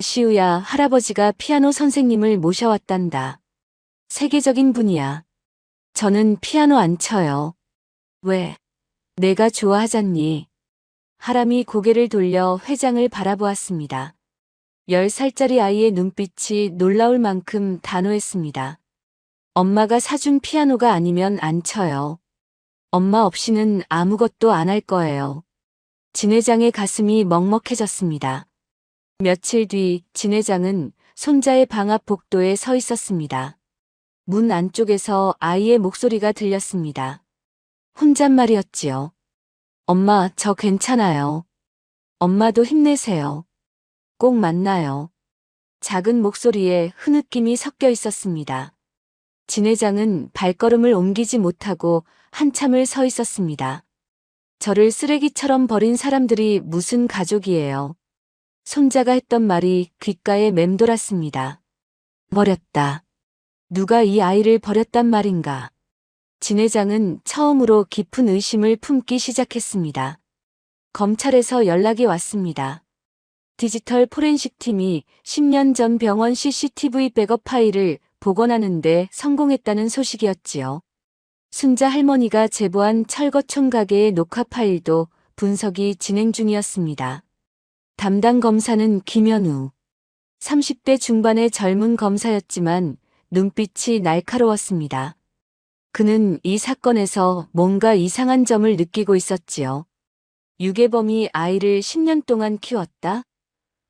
시우야, 할아버지가 피아노 선생님을 모셔왔단다. 세계적인 분이야. 저는 피아노 안 쳐요. 왜? 내가 좋아하잖니. 하람이 고개를 돌려 회장을 바라보았습니다. 10살짜리 아이의 눈빛이 놀라울 만큼 단호했습니다. 엄마가 사준 피아노가 아니면 안 쳐요. 엄마 없이는 아무것도 안 할 거예요. 진 회장의 가슴이 먹먹해졌습니다. 며칠 뒤 진 회장은 손자의 방 앞 복도에 서 있었습니다. 문 안쪽에서 아이의 목소리가 들렸습니다. 혼잣말이었지요. 엄마, 저 괜찮아요. 엄마도 힘내세요. 꼭 만나요. 작은 목소리에 흐느낌이 섞여 있었습니다. 진 회장은 발걸음을 옮기지 못하고 한참을 서 있었습니다. 저를 쓰레기처럼 버린 사람들이 무슨 가족이에요. 손자가 했던 말이 귓가에 맴돌았습니다. 버렸다. 누가 이 아이를 버렸단 말인가. 진 회장은 처음으로 깊은 의심을 품기 시작했습니다. 검찰에서 연락이 왔습니다. 디지털 포렌식 팀이 10년 전 병원 CCTV 백업 파일을 복원하는데 성공했다는 소식이었지요. 순자 할머니가 제보한 철거촌 가게의 녹화 파일도 분석이 진행 중이었습니다. 담당 검사는 김현우. 30대 중반의 젊은 검사였지만 눈빛이 날카로웠습니다. 그는 이 사건에서 뭔가 이상한 점을 느끼고 있었지요. 유괴범이 아이를 10년 동안 키웠다?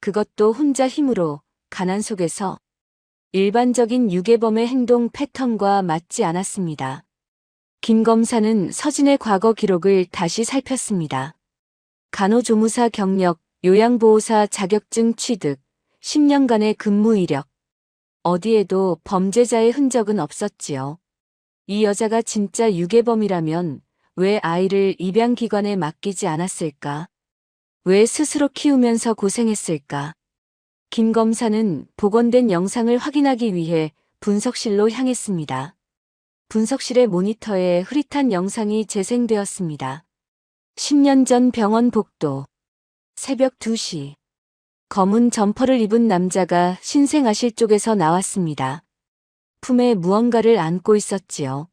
그것도 혼자 힘으로, 가난 속에서. 일반적인 유괴범의 행동 패턴과 맞지 않았습니다. 김 검사는 서진의 과거 기록을 다시 살폈습니다. 간호조무사 경력, 요양보호사 자격증 취득, 10년간의 근무 이력. 어디에도 범죄자의 흔적은 없었지요. 이 여자가 진짜 유괴범이라면 왜 아이를 입양기관에 맡기지 않았을까? 왜 스스로 키우면서 고생했을까? 김 검사는 복원된 영상을 확인하기 위해 분석실로 향했습니다. 분석실의 모니터에 흐릿한 영상이 재생되었습니다. 10년 전 병원 복도. 새벽 2시. 검은 점퍼를 입은 남자가 신생아실 쪽에서 나왔습니다. 품에 무언가를 안고 있었지요.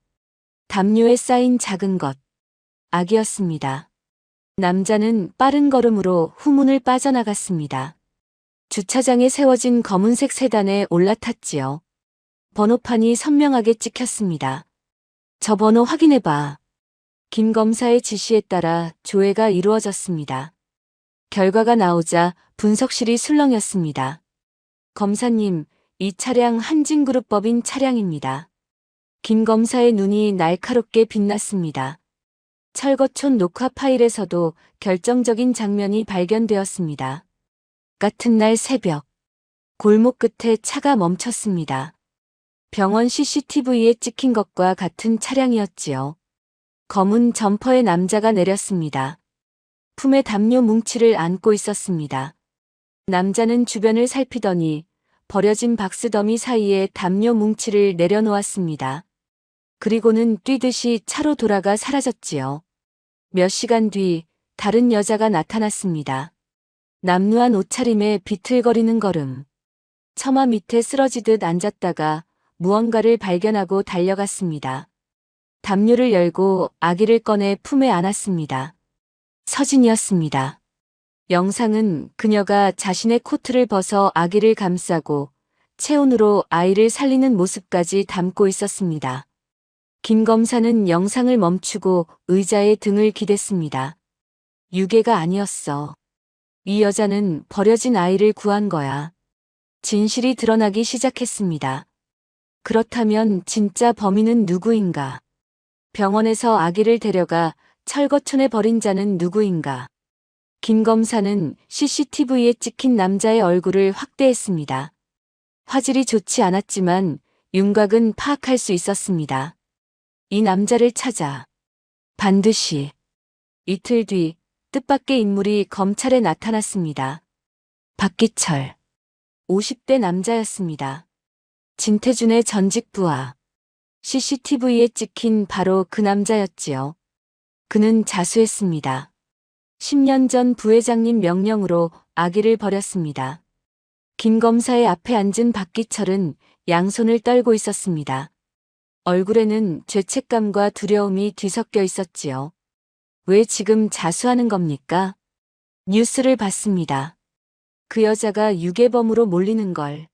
담요에 쌓인 작은 것. 아기였습니다. 남자는 빠른 걸음으로 후문을 빠져나갔습니다. 주차장에 세워진 검은색 세단에 올라탔지요. 번호판이 선명하게 찍혔습니다. 저 번호 확인해봐. 김 검사의 지시에 따라 조회가 이루어졌습니다. 결과가 나오자 분석실이 술렁였습니다. 검사님, 이 차량 한진그룹법인 차량입니다. 김 검사의 눈이 날카롭게 빛났습니다. 철거촌 녹화 파일에서도 결정적인 장면이 발견되었습니다. 같은 날 새벽, 골목 끝에 차가 멈췄습니다. 병원 CCTV에 찍힌 것과 같은 차량이었지요. 검은 점퍼의 남자가 내렸습니다. 품에 담요 뭉치를 안고 있었습니다. 남자는 주변을 살피더니 버려진 박스 더미 사이에 담요 뭉치를 내려놓았습니다. 그리고는 뛰듯이 차로 돌아가 사라졌지요. 몇 시간 뒤 다른 여자가 나타났습니다. 남루한 옷차림에 비틀거리는 걸음. 처마 밑에 쓰러지듯 앉았다가 무언가를 발견하고 달려갔습니다. 담요를 열고 아기를 꺼내 품에 안았습니다. 서진이었습니다. 영상은 그녀가 자신의 코트를 벗어 아기를 감싸고 체온으로 아이를 살리는 모습까지 담고 있었습니다. 김 검사는 영상을 멈추고 의자에 등을 기댔습니다. 유괴가 아니었어. 이 여자는 버려진 아이를 구한 거야. 진실이 드러나기 시작했습니다. 그렇다면 진짜 범인은 누구인가? 병원에서 아기를 데려가 철거촌에 버린 자는 누구인가? 김 검사는 CCTV에 찍힌 남자의 얼굴을 확대했습니다. 화질이 좋지 않았지만 윤곽은 파악할 수 있었습니다. 이 남자를 찾아. 반드시. 이틀 뒤 뜻밖의 인물이 검찰에 나타났습니다. 박기철. 50대 남자였습니다. 진태준의 전직 부하. CCTV에 찍힌 바로 그 남자였지요. 그는 자수했습니다. 10년 전 부회장님 명령으로 아기를 버렸습니다. 김 검사의 앞에 앉은 박기철은 양손을 떨고 있었습니다. 얼굴에는 죄책감과 두려움이 뒤섞여 있었지요. 왜 지금 자수하는 겁니까? 뉴스를 봤습니다. 그 여자가 유괴범으로 몰리는 걸.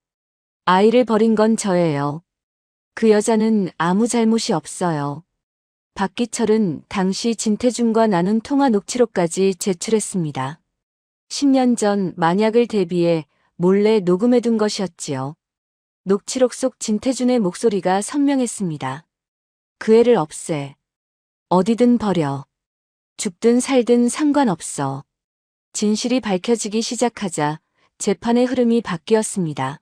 아이를 버린 건 저예요. 그 여자는 아무 잘못이 없어요. 박기철은 당시 진태준과 나눈 통화 녹취록까지 제출했습니다. 10년 전 만약을 대비해 몰래 녹음해둔 것이었지요. 녹취록 속 진태준의 목소리가 선명했습니다. 그 애를 없애. 어디든 버려. 죽든 살든 상관없어. 진실이 밝혀지기 시작하자 재판의 흐름이 바뀌었습니다.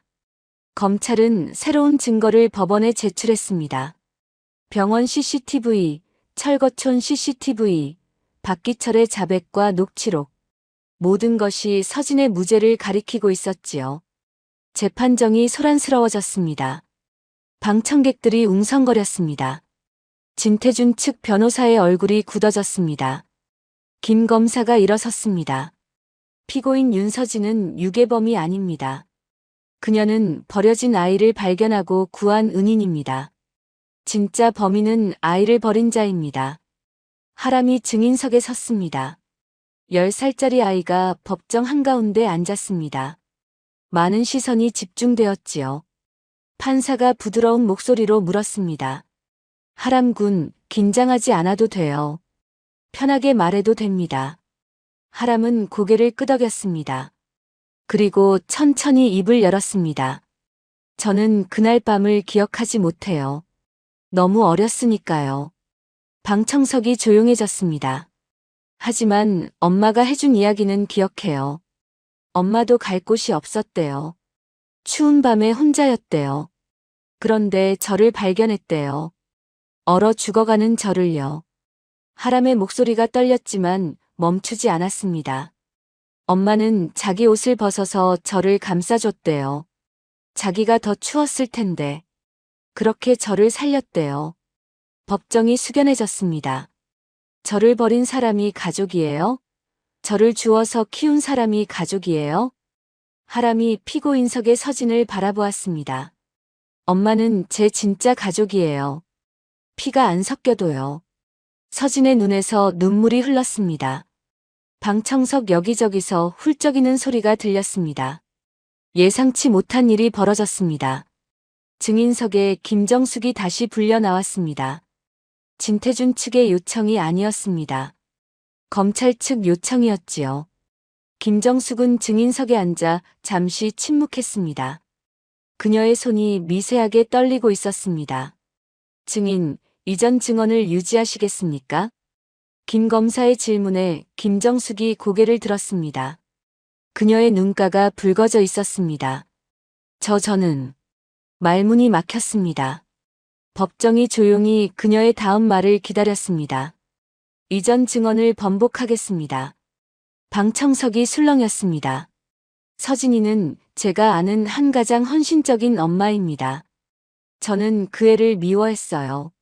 검찰은 새로운 증거를 법원에 제출했습니다. 병원 CCTV, 철거촌 CCTV, 박기철의 자백과 녹취록. 모든 것이 서진의 무죄를 가리키고 있었지요. 재판정이 소란스러워졌습니다. 방청객들이 웅성거렸습니다. 진태준 측 변호사의 얼굴이 굳어졌습니다. 김 검사가 일어섰습니다. 피고인 윤서진은 유괴범이 아닙니다. 그녀는 버려진 아이를 발견하고 구한 은인입니다. 진짜 범인은 아이를 버린 자입니다. 하람이 증인석에 섰습니다. 10살짜리 아이가 법정 한가운데 앉았습니다. 많은 시선이 집중되었지요. 판사가 부드러운 목소리로 물었습니다. 하람 군, 긴장하지 않아도 돼요. 편하게 말해도 됩니다. 하람은 고개를 끄덕였습니다. 그리고 천천히 입을 열었습니다. 저는 그날 밤을 기억하지 못해요. 너무 어렸으니까요. 방청석이 조용해졌습니다. 하지만 엄마가 해준 이야기는 기억해요. 엄마도 갈 곳이 없었대요. 추운 밤에 혼자였대요. 그런데 저를 발견했대요. 얼어 죽어가는 저를요. 하람의 목소리가 떨렸지만 멈추지 않았습니다. 엄마는 자기 옷을 벗어서 저를 감싸줬대요. 자기가 더 추웠을 텐데. 그렇게 저를 살렸대요. 법정이 숙연해졌습니다. 저를 버린 사람이 가족이에요? 저를 주워서 키운 사람이 가족이에요? 하람이 피고인석의 서진을 바라보았습니다. 엄마는 제 진짜 가족이에요. 피가 안 섞여도요. 서진의 눈에서 눈물이 흘렀습니다. 방청석 여기저기서 훌쩍이는 소리가 들렸습니다. 예상치 못한 일이 벌어졌습니다. 증인석에 김정숙이 다시 불려 나왔습니다. 진태준 측의 요청이 아니었습니다. 검찰 측 요청이었지요. 김정숙은 증인석에 앉아 잠시 침묵했습니다. 그녀의 손이 미세하게 떨리고 있었습니다. 증인, 이전 증언을 유지하시겠습니까? 김 검사의 질문에 김정숙이 고개를 들었습니다. 그녀의 눈가가 붉어져 있었습니다. 저는 말문이 막혔습니다. 법정이 조용히 그녀의 다음 말을 기다렸습니다. 이전 증언을 번복하겠습니다. 방청석이 술렁였습니다. 서진이는 제가 아는 한 가장 헌신적인 엄마입니다. 저는 그 애를 미워했어요.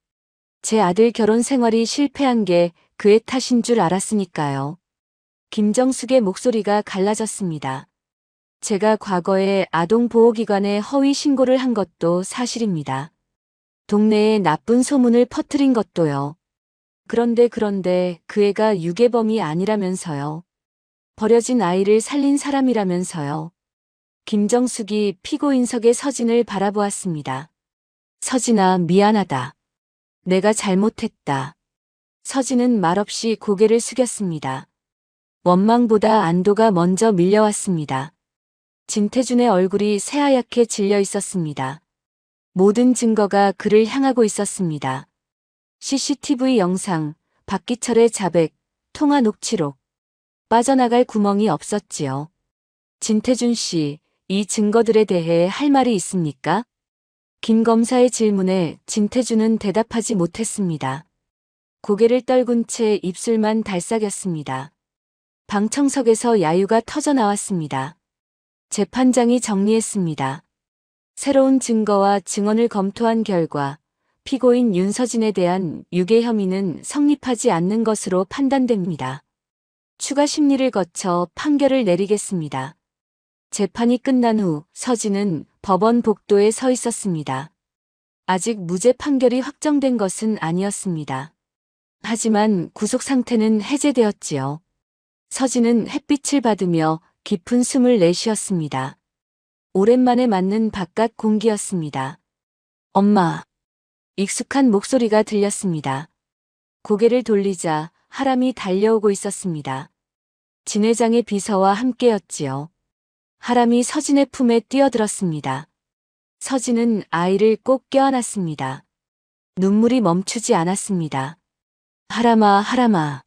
제 아들 결혼 생활이 실패한 게 그의 탓인 줄 알았으니까요. 김정숙의 목소리가 갈라졌습니다. 제가 과거에 아동보호기관에 허위 신고를 한 것도 사실입니다. 동네에 나쁜 소문을 퍼뜨린 것도요. 그런데 그 애가 유괴범이 아니라면서요. 버려진 아이를 살린 사람이라면서요. 김정숙이 피고인석의 서진을 바라보았습니다. 서진아, 미안하다. 내가 잘못했다. 서진은 말없이 고개를 숙였습니다. 원망보다 안도가 먼저 밀려왔습니다. 진태준의 얼굴이 새하얗게 질려 있었습니다. 모든 증거가 그를 향하고 있었습니다. CCTV 영상, 박기철의 자백, 통화 녹취록. 빠져나갈 구멍이 없었지요. 진태준 씨, 이 증거들에 대해 할 말이 있습니까? 김 검사의 질문에 진태준은 대답하지 못했습니다. 고개를 떨군 채 입술만 달싹였습니다. 방청석에서 야유가 터져 나왔습니다. 재판장이 정리했습니다. 새로운 증거와 증언을 검토한 결과 피고인 윤서진에 대한 유괴 혐의는 성립하지 않는 것으로 판단됩니다. 추가 심리를 거쳐 판결을 내리겠습니다. 재판이 끝난 후 서진은 법원 복도에 서 있었습니다. 아직 무죄 판결이 확정된 것은 아니었습니다. 하지만 구속 상태는 해제되었지요. 서진은 햇빛을 받으며 깊은 숨을 내쉬었습니다. 오랜만에 맞는 바깥 공기였습니다. 엄마. 익숙한 목소리가 들렸습니다. 고개를 돌리자 하람이 달려오고 있었습니다. 진 회장의 비서와 함께였지요. 하람이 서진의 품에 뛰어들었습니다. 서진은 아이를 꼭 껴안았습니다. 눈물이 멈추지 않았습니다. 하람아.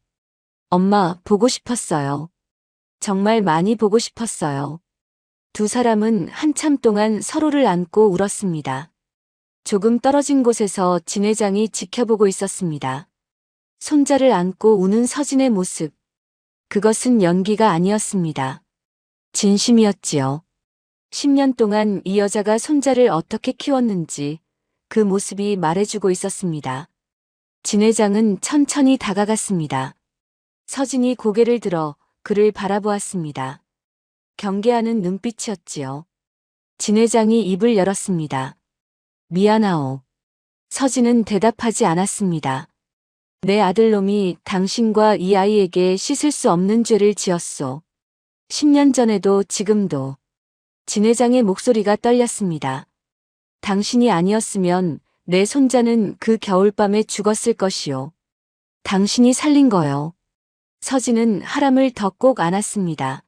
엄마, 보고 싶었어요. 정말 많이 보고 싶었어요. 두 사람은 한참 동안 서로를 안고 울었습니다. 조금 떨어진 곳에서 진 회장이 지켜보고 있었습니다. 손자를 안고 우는 서진의 모습. 그것은 연기가 아니었습니다. 진심이었지요. 10년 동안 이 여자가 손자를 어떻게 키웠는지 그 모습이 말해주고 있었습니다. 진 회장은 천천히 다가갔습니다. 서진이 고개를 들어 그를 바라보았습니다. 경계하는 눈빛이었지요. 진 회장이 입을 열었습니다. 미안하오. 서진은 대답하지 않았습니다. 내 아들놈이 당신과 이 아이에게 씻을 수 없는 죄를 지었소. 10년 전에도 지금도. 진 회장의 목소리가 떨렸습니다. 당신이 아니었으면 내 손자는 그 겨울밤에 죽었을 것이오. 당신이 살린 거요. 서진은 하람을 더 꼭 안았습니다.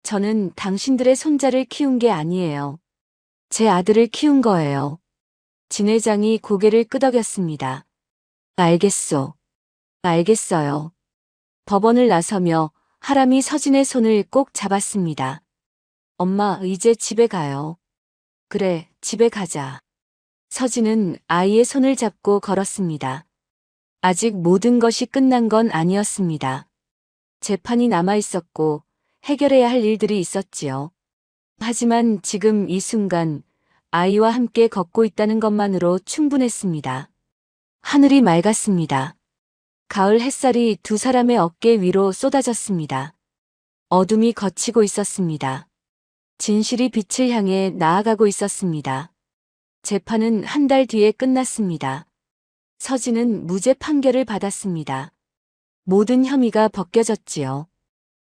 저는 당신들의 손자를 키운 게 아니에요. 제 아들을 키운 거예요. 진 회장이 고개를 끄덕였습니다. 알겠소. 알겠어요. 법원을 나서며 하람이 서진의 손을 꼭 잡았습니다. 엄마, 이제 집에 가요. 그래, 집에 가자. 서진은 아이의 손을 잡고 걸었습니다. 아직 모든 것이 끝난 건 아니었습니다. 재판이 남아 있었고 해결해야 할 일들이 있었지요. 하지만 지금 이 순간 아이와 함께 걷고 있다는 것만으로 충분했습니다. 하늘이 맑았습니다. 가을 햇살이 두 사람의 어깨 위로 쏟아졌습니다. 어둠이 걷히고 있었습니다. 진실이 빛을 향해 나아가고 있었습니다. 재판은 한 달 뒤에 끝났습니다. 서진은 무죄 판결을 받았습니다. 모든 혐의가 벗겨졌지요.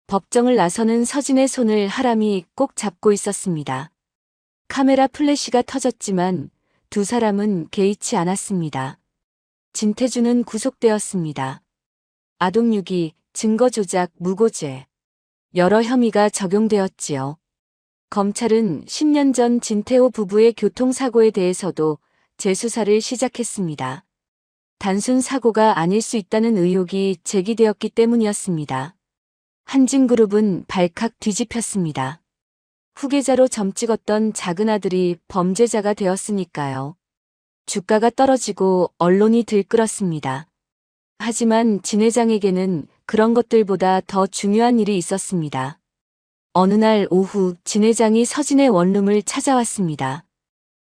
법정을 나서는 서진의 손을 하람이 꼭 잡고 있었습니다. 카메라 플래시가 터졌지만 두 사람은 개의치 않았습니다. 진태준은 구속되었습니다. 아동유기, 증거조작, 무고죄. 여러 혐의가 적용되었지요. 검찰은 10년 전 진태호 부부의 교통사고에 대해서도 재수사를 시작했습니다. 단순 사고가 아닐 수 있다는 의혹이 제기되었기 때문이었습니다. 한진그룹은 발칵 뒤집혔습니다. 후계자로 점찍었던 작은아들이 범죄자가 되었으니까요. 주가가 떨어지고 언론이 들끓었습니다. 하지만 진 회장에게는 그런 것들보다 더 중요한 일이 있었습니다. 어느 날 오후 진 회장이 서진의 원룸을 찾아왔습니다.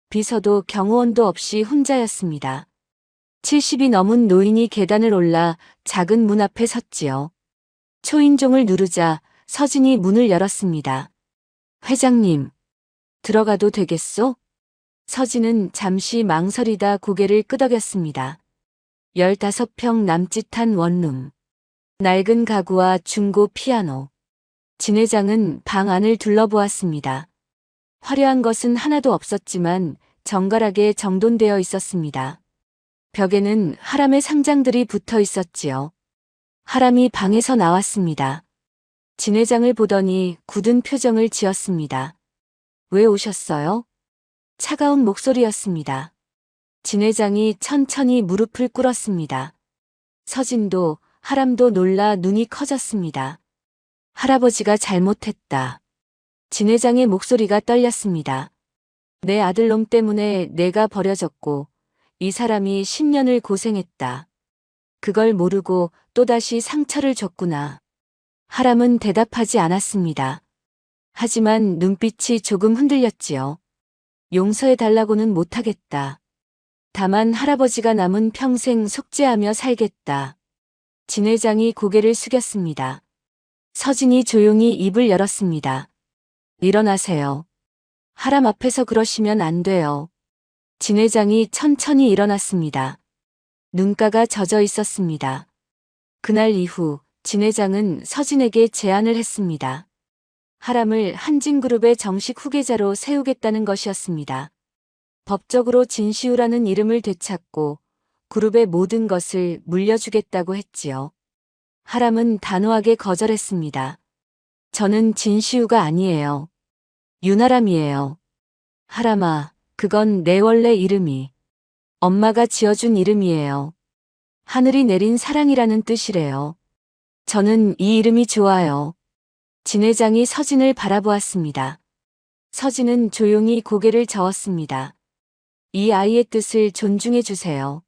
비서도 경호원도 없이 혼자였습니다. 70이 넘은 노인이 계단을 올라 작은 문 앞에 섰지요. 초인종을 누르자 서진이 문을 열었습니다. 회장님, 들어가도 되겠소? 서진은 잠시 망설이다 고개를 끄덕였습니다. 15평 남짓한 원룸. 낡은 가구와 중고 피아노. 진 회장은 방 안을 둘러보았습니다. 화려한 것은 하나도 없었지만 정갈하게 정돈되어 있었습니다. 벽에는 하람의 상장들이 붙어 있었지요. 하람이 방에서 나왔습니다. 진 회장을 보더니 굳은 표정을 지었습니다. 왜 오셨어요? 차가운 목소리였습니다. 진 회장이 천천히 무릎을 꿇었습니다. 서진도 하람도 놀라 눈이 커졌습니다. 할아버지가 잘못했다. 진 회장의 목소리가 떨렸습니다. 내 아들놈 때문에 내가 버려졌고 이 사람이 10년을 고생했다. 그걸 모르고 또다시 상처를 줬구나. 하람은 대답하지 않았습니다. 하지만 눈빛이 조금 흔들렸지요. 용서해달라고는 못하겠다. 다만 할아버지가 남은 평생 속죄하며 살겠다. 진 회장이 고개를 숙였습니다. 서진이 조용히 입을 열었습니다. 일어나세요. 하람 앞에서 그러시면 안 돼요. 진 회장이 천천히 일어났습니다. 눈가가 젖어 있었습니다. 그날 이후 진 회장은 서진에게 제안을 했습니다. 하람을 한진그룹의 정식 후계자로 세우겠다는 것이었습니다. 법적으로 진시우라는 이름을 되찾고 그룹의 모든 것을 물려주겠다고 했지요. 하람은 단호하게 거절했습니다. 저는 진시우가 아니에요. 윤하람이에요. 하람아, 그건 내 원래 이름이. 엄마가 지어준 이름이에요. 하늘이 내린 사랑이라는 뜻이래요. 저는 이 이름이 좋아요. 진 회장이 서진을 바라보았습니다. 서진은 조용히 고개를 저었습니다. 이 아이의 뜻을 존중해 주세요.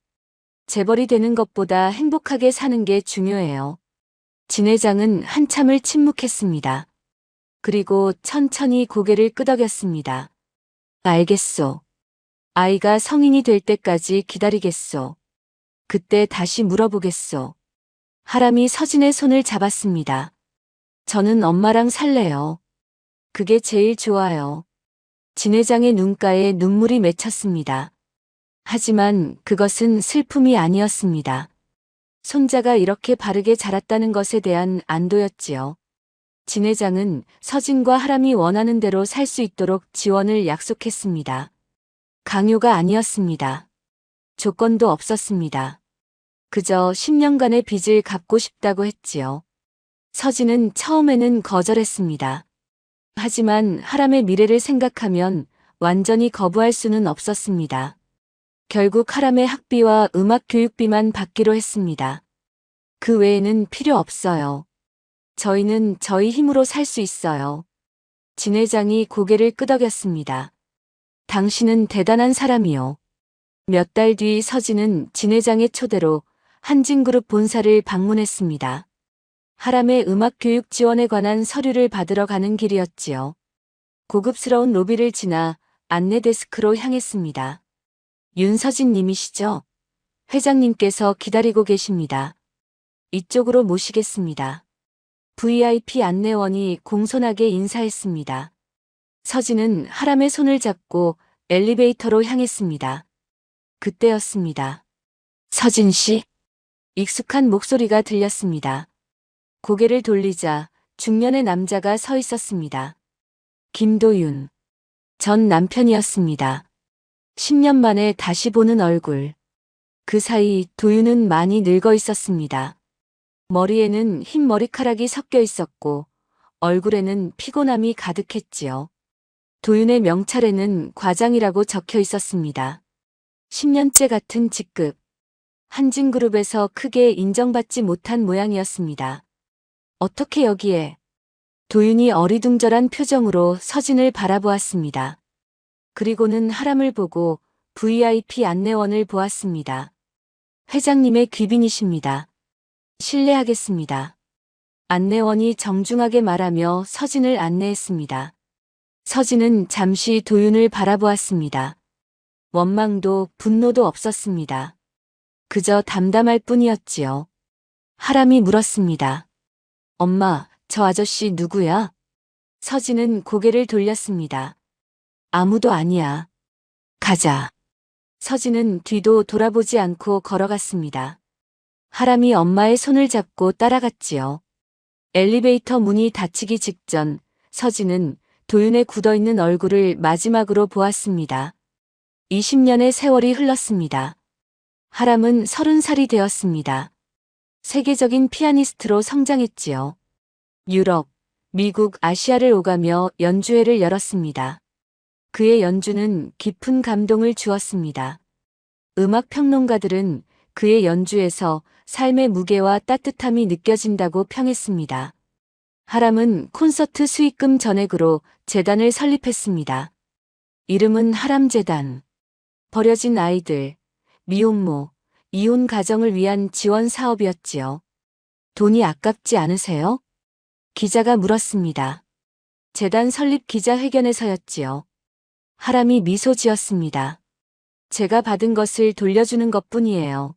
재벌이 되는 것보다 행복하게 사는 게 중요해요. 진 회장은 한참을 침묵했습니다. 그리고 천천히 고개를 끄덕였습니다. 알겠소. 아이가 성인이 될 때까지 기다리겠소. 그때 다시 물어보겠소. 하람이 서진의 손을 잡았습니다. 저는 엄마랑 살래요. 그게 제일 좋아요. 진 회장의 눈가에 눈물이 맺혔습니다. 하지만 그것은 슬픔이 아니었습니다. 손자가 이렇게 바르게 자랐다는 것에 대한 안도였지요. 진 회장은 서진과 하람이 원하는 대로 살 수 있도록 지원을 약속했습니다. 강요가 아니었습니다. 조건도 없었습니다. 그저 10년간의 빚을 갚고 싶다고 했지요. 서진은 처음에는 거절했습니다. 하지만 하람의 미래를 생각하면 완전히 거부할 수는 없었습니다. 결국 하람의 학비와 음악 교육비만 받기로 했습니다. 그 외에는 필요 없어요. 저희는 저희 힘으로 살 수 있어요. 진 회장이 고개를 끄덕였습니다. 당신은 대단한 사람이요. 몇 달 뒤 서진은 진 회장의 초대로 한진그룹 본사를 방문했습니다. 하람의 음악 교육 지원에 관한 서류를 받으러 가는 길이었지요. 고급스러운 로비를 지나 안내 데스크로 향했습니다. 윤서진 님이시죠? 회장님께서 기다리고 계십니다. 이쪽으로 모시겠습니다. VIP 안내원이 공손하게 인사했습니다. 서진은 하람의 손을 잡고 엘리베이터로 향했습니다. 그때였습니다. 서진 씨? 익숙한 목소리가 들렸습니다. 고개를 돌리자 중년의 남자가 서 있었습니다. 김도윤. 전 남편이었습니다. 10년 만에 다시 보는 얼굴. 그 사이 도윤은 많이 늙어 있었습니다. 머리에는 흰 머리카락이 섞여 있었고 얼굴에는 피곤함이 가득했지요. 도윤의 명찰에는 과장이라고 적혀 있었습니다. 10년째 같은 직급. 한진그룹에서 크게 인정받지 못한 모양이었습니다. 어떻게 여기에? 도윤이 어리둥절한 표정으로 서진을 바라보았습니다. 그리고는 하람을 보고 VIP 안내원을 보았습니다. 회장님의 귀빈이십니다. 실례하겠습니다. 안내원이 정중하게 말하며 서진을 안내했습니다. 서진은 잠시 도윤을 바라보았습니다. 원망도 분노도 없었습니다. 그저 담담할 뿐이었지요. 하람이 물었습니다. 엄마, 저 아저씨 누구야? 서진은 고개를 돌렸습니다. 아무도 아니야. 가자. 서진은 뒤도 돌아보지 않고 걸어갔습니다. 하람이 엄마의 손을 잡고 따라갔지요. 엘리베이터 문이 닫히기 직전 서진은 도윤의 굳어있는 얼굴을 마지막으로 보았습니다. 20년의 세월이 흘렀습니다. 하람은 30살이 되었습니다. 세계적인 피아니스트로 성장했지요. 유럽, 미국, 아시아를 오가며 연주회를 열었습니다. 그의 연주는 깊은 감동을 주었습니다. 음악 평론가들은 그의 연주에서 삶의 무게와 따뜻함이 느껴진다고 평했습니다. 하람은 콘서트 수익금 전액으로 재단을 설립했습니다. 이름은 하람재단. 버려진 아이들, 미혼모, 이혼 가정을 위한 지원 사업이었지요. 돈이 아깝지 않으세요? 기자가 물었습니다. 재단 설립 기자회견에서였지요. 하람이 미소 지었습니다. 제가 받은 것을 돌려주는 것뿐이에요.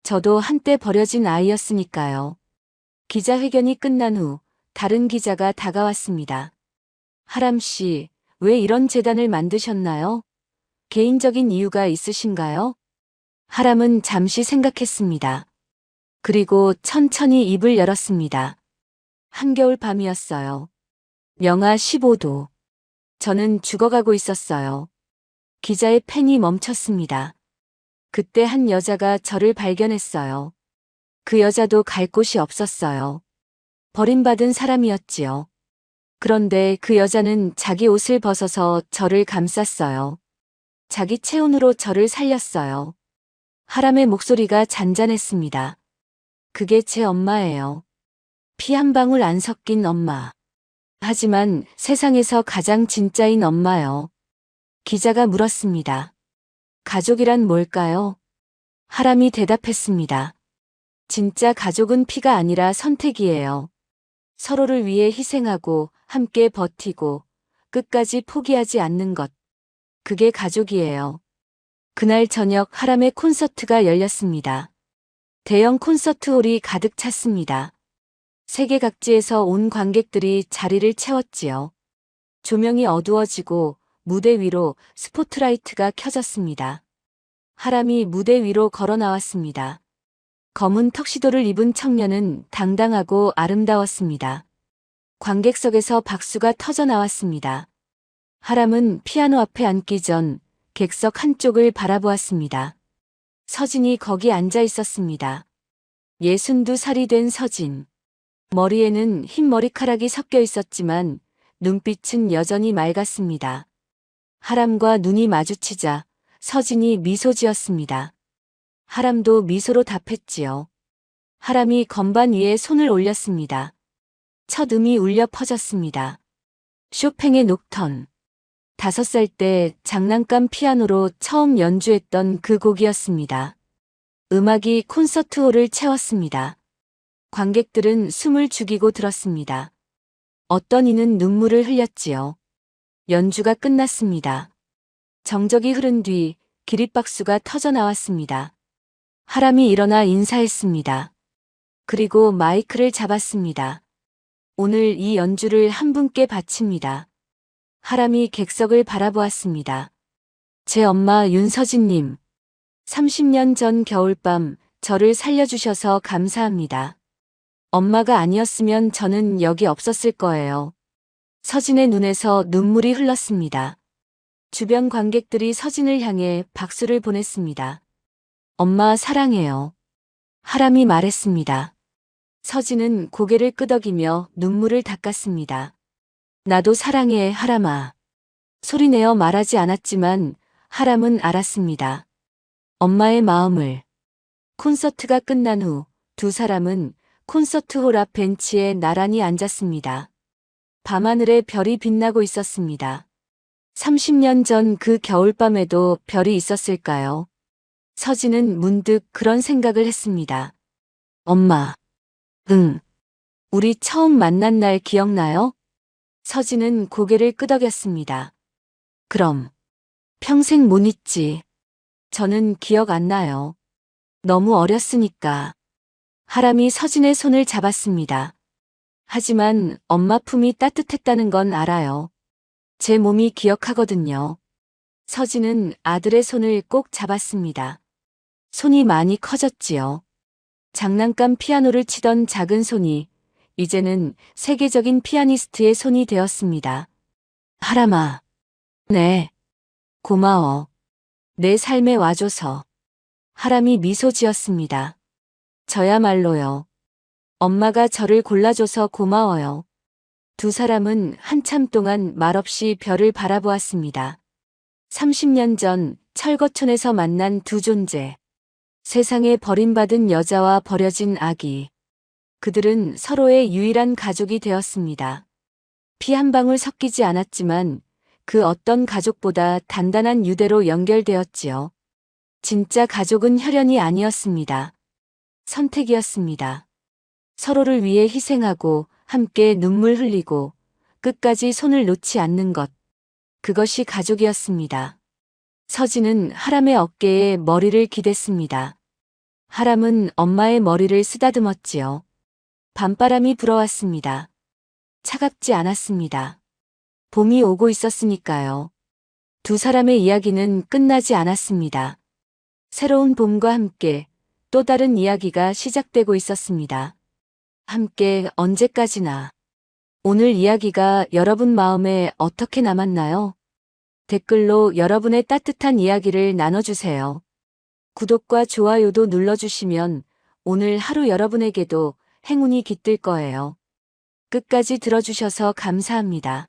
저도 한때 버려진 아이였으니까요. 기자회견이 끝난 후 다른 기자가 다가왔습니다. 하람 씨, 왜 이런 재단을 만드셨나요? 개인적인 이유가 있으신가요? 하람은 잠시 생각했습니다. 그리고 천천히 입을 열었습니다. 한겨울 밤이었어요. 영하 15도. 저는 죽어가고 있었어요. 기자의 펜이 멈췄습니다. 그때 한 여자가 저를 발견했어요. 그 여자도 갈 곳이 없었어요. 버림받은 사람이었지요. 그런데 그 여자는 자기 옷을 벗어서 저를 감쌌어요. 자기 체온으로 저를 살렸어요. 하람의 목소리가 잔잔했습니다. 그게 제 엄마예요. 피 한 방울 안 섞인 엄마. 하지만 세상에서 가장 진짜인 엄마요. 기자가 물었습니다. 가족이란 뭘까요? 하람이 대답했습니다. 진짜 가족은 피가 아니라 선택이에요. 서로를 위해 희생하고 함께 버티고 끝까지 포기하지 않는 것. 그게 가족이에요. 그날 저녁 하람의 콘서트가 열렸습니다. 대형 콘서트홀이 가득 찼습니다. 세계 각지에서 온 관객들이 자리를 채웠지요. 조명이 어두워지고 무대 위로 스포트라이트가 켜졌습니다. 하람이 무대 위로 걸어 나왔습니다. 검은 턱시도를 입은 청년은 당당하고 아름다웠습니다. 관객석에서 박수가 터져 나왔습니다. 하람은 피아노 앞에 앉기 전 객석 한쪽을 바라보았습니다. 서진이 거기 앉아 있었습니다. 62살이 된 서진. 머리에는 흰 머리카락이 섞여 있었지만 눈빛은 여전히 맑았습니다. 하람과 눈이 마주치자 서진이 미소 지었습니다. 하람도 미소로 답했지요. 하람이 건반 위에 손을 올렸습니다. 첫 음이 울려 퍼졌습니다. 쇼팽의 녹턴. 5살 때 장난감 피아노로 처음 연주했던 그 곡이었습니다. 음악이 콘서트홀을 채웠습니다. 관객들은 숨을 죽이고 들었습니다. 어떤 이는 눈물을 흘렸지요. 연주가 끝났습니다. 정적이 흐른 뒤 기립박수가 터져 나왔습니다. 하람이 일어나 인사했습니다. 그리고 마이크를 잡았습니다. 오늘 이 연주를 한 분께 바칩니다. 하람이 객석을 바라보았습니다. 제 엄마 윤서진님. 30년 전 겨울밤 저를 살려주셔서 감사합니다. 엄마가 아니었으면 저는 여기 없었을 거예요. 서진의 눈에서 눈물이 흘렀습니다. 주변 관객들이 서진을 향해 박수를 보냈습니다. 엄마 사랑해요. 하람이 말했습니다. 서진은 고개를 끄덕이며 눈물을 닦았습니다. 나도 사랑해, 하람아. 소리내어 말하지 않았지만 하람은 알았습니다. 엄마의 마음을. 콘서트가 끝난 후 두 사람은 콘서트홀 앞 벤치에 나란히 앉았습니다. 밤하늘에 별이 빛나고 있었습니다. 30년 전 그 겨울밤에도 별이 있었을까요? 서진은 문득 그런 생각을 했습니다. 엄마. 응. 우리 처음 만난 날 기억나요? 서진은 고개를 끄덕였습니다. 그럼. 평생 못 잊지. 저는 기억 안 나요. 너무 어렸으니까. 하람이 서진의 손을 잡았습니다. 하지만 엄마 품이 따뜻했다는 건 알아요. 제 몸이 기억하거든요. 서진은 아들의 손을 꼭 잡았습니다. 손이 많이 커졌지요. 장난감 피아노를 치던 작은 손이 이제는 세계적인 피아니스트의 손이 되었습니다. 하람아. 네. 고마워. 내 삶에 와줘서. 하람이 미소 지었습니다. 저야말로요. 엄마가 저를 골라줘서 고마워요. 두 사람은 한참 동안 말없이 별을 바라보았습니다. 30년 전 철거촌에서 만난 두 존재. 세상에 버림받은 여자와 버려진 아기. 그들은 서로의 유일한 가족이 되었습니다. 피 한 방울 섞이지 않았지만 그 어떤 가족보다 단단한 유대로 연결되었지요. 진짜 가족은 혈연이 아니었습니다. 선택이었습니다. 서로를 위해 희생하고 함께 눈물 흘리고 끝까지 손을 놓지 않는 것. 그것이 가족이었습니다. 서진은 하람의 어깨에 머리를 기댔습니다. 하람은 엄마의 머리를 쓰다듬었지요. 밤바람이 불어왔습니다. 차갑지 않았습니다. 봄이 오고 있었으니까요. 두 사람의 이야기는 끝나지 않았습니다. 새로운 봄과 함께 또 다른 이야기가 시작되고 있었습니다. 함께 언제까지나. 오늘 이야기가 여러분 마음에 어떻게 남았나요? 댓글로 여러분의 따뜻한 이야기를 나눠주세요. 구독과 좋아요도 눌러주시면 오늘 하루 여러분에게도 행운이 깃들 거예요. 끝까지 들어주셔서 감사합니다.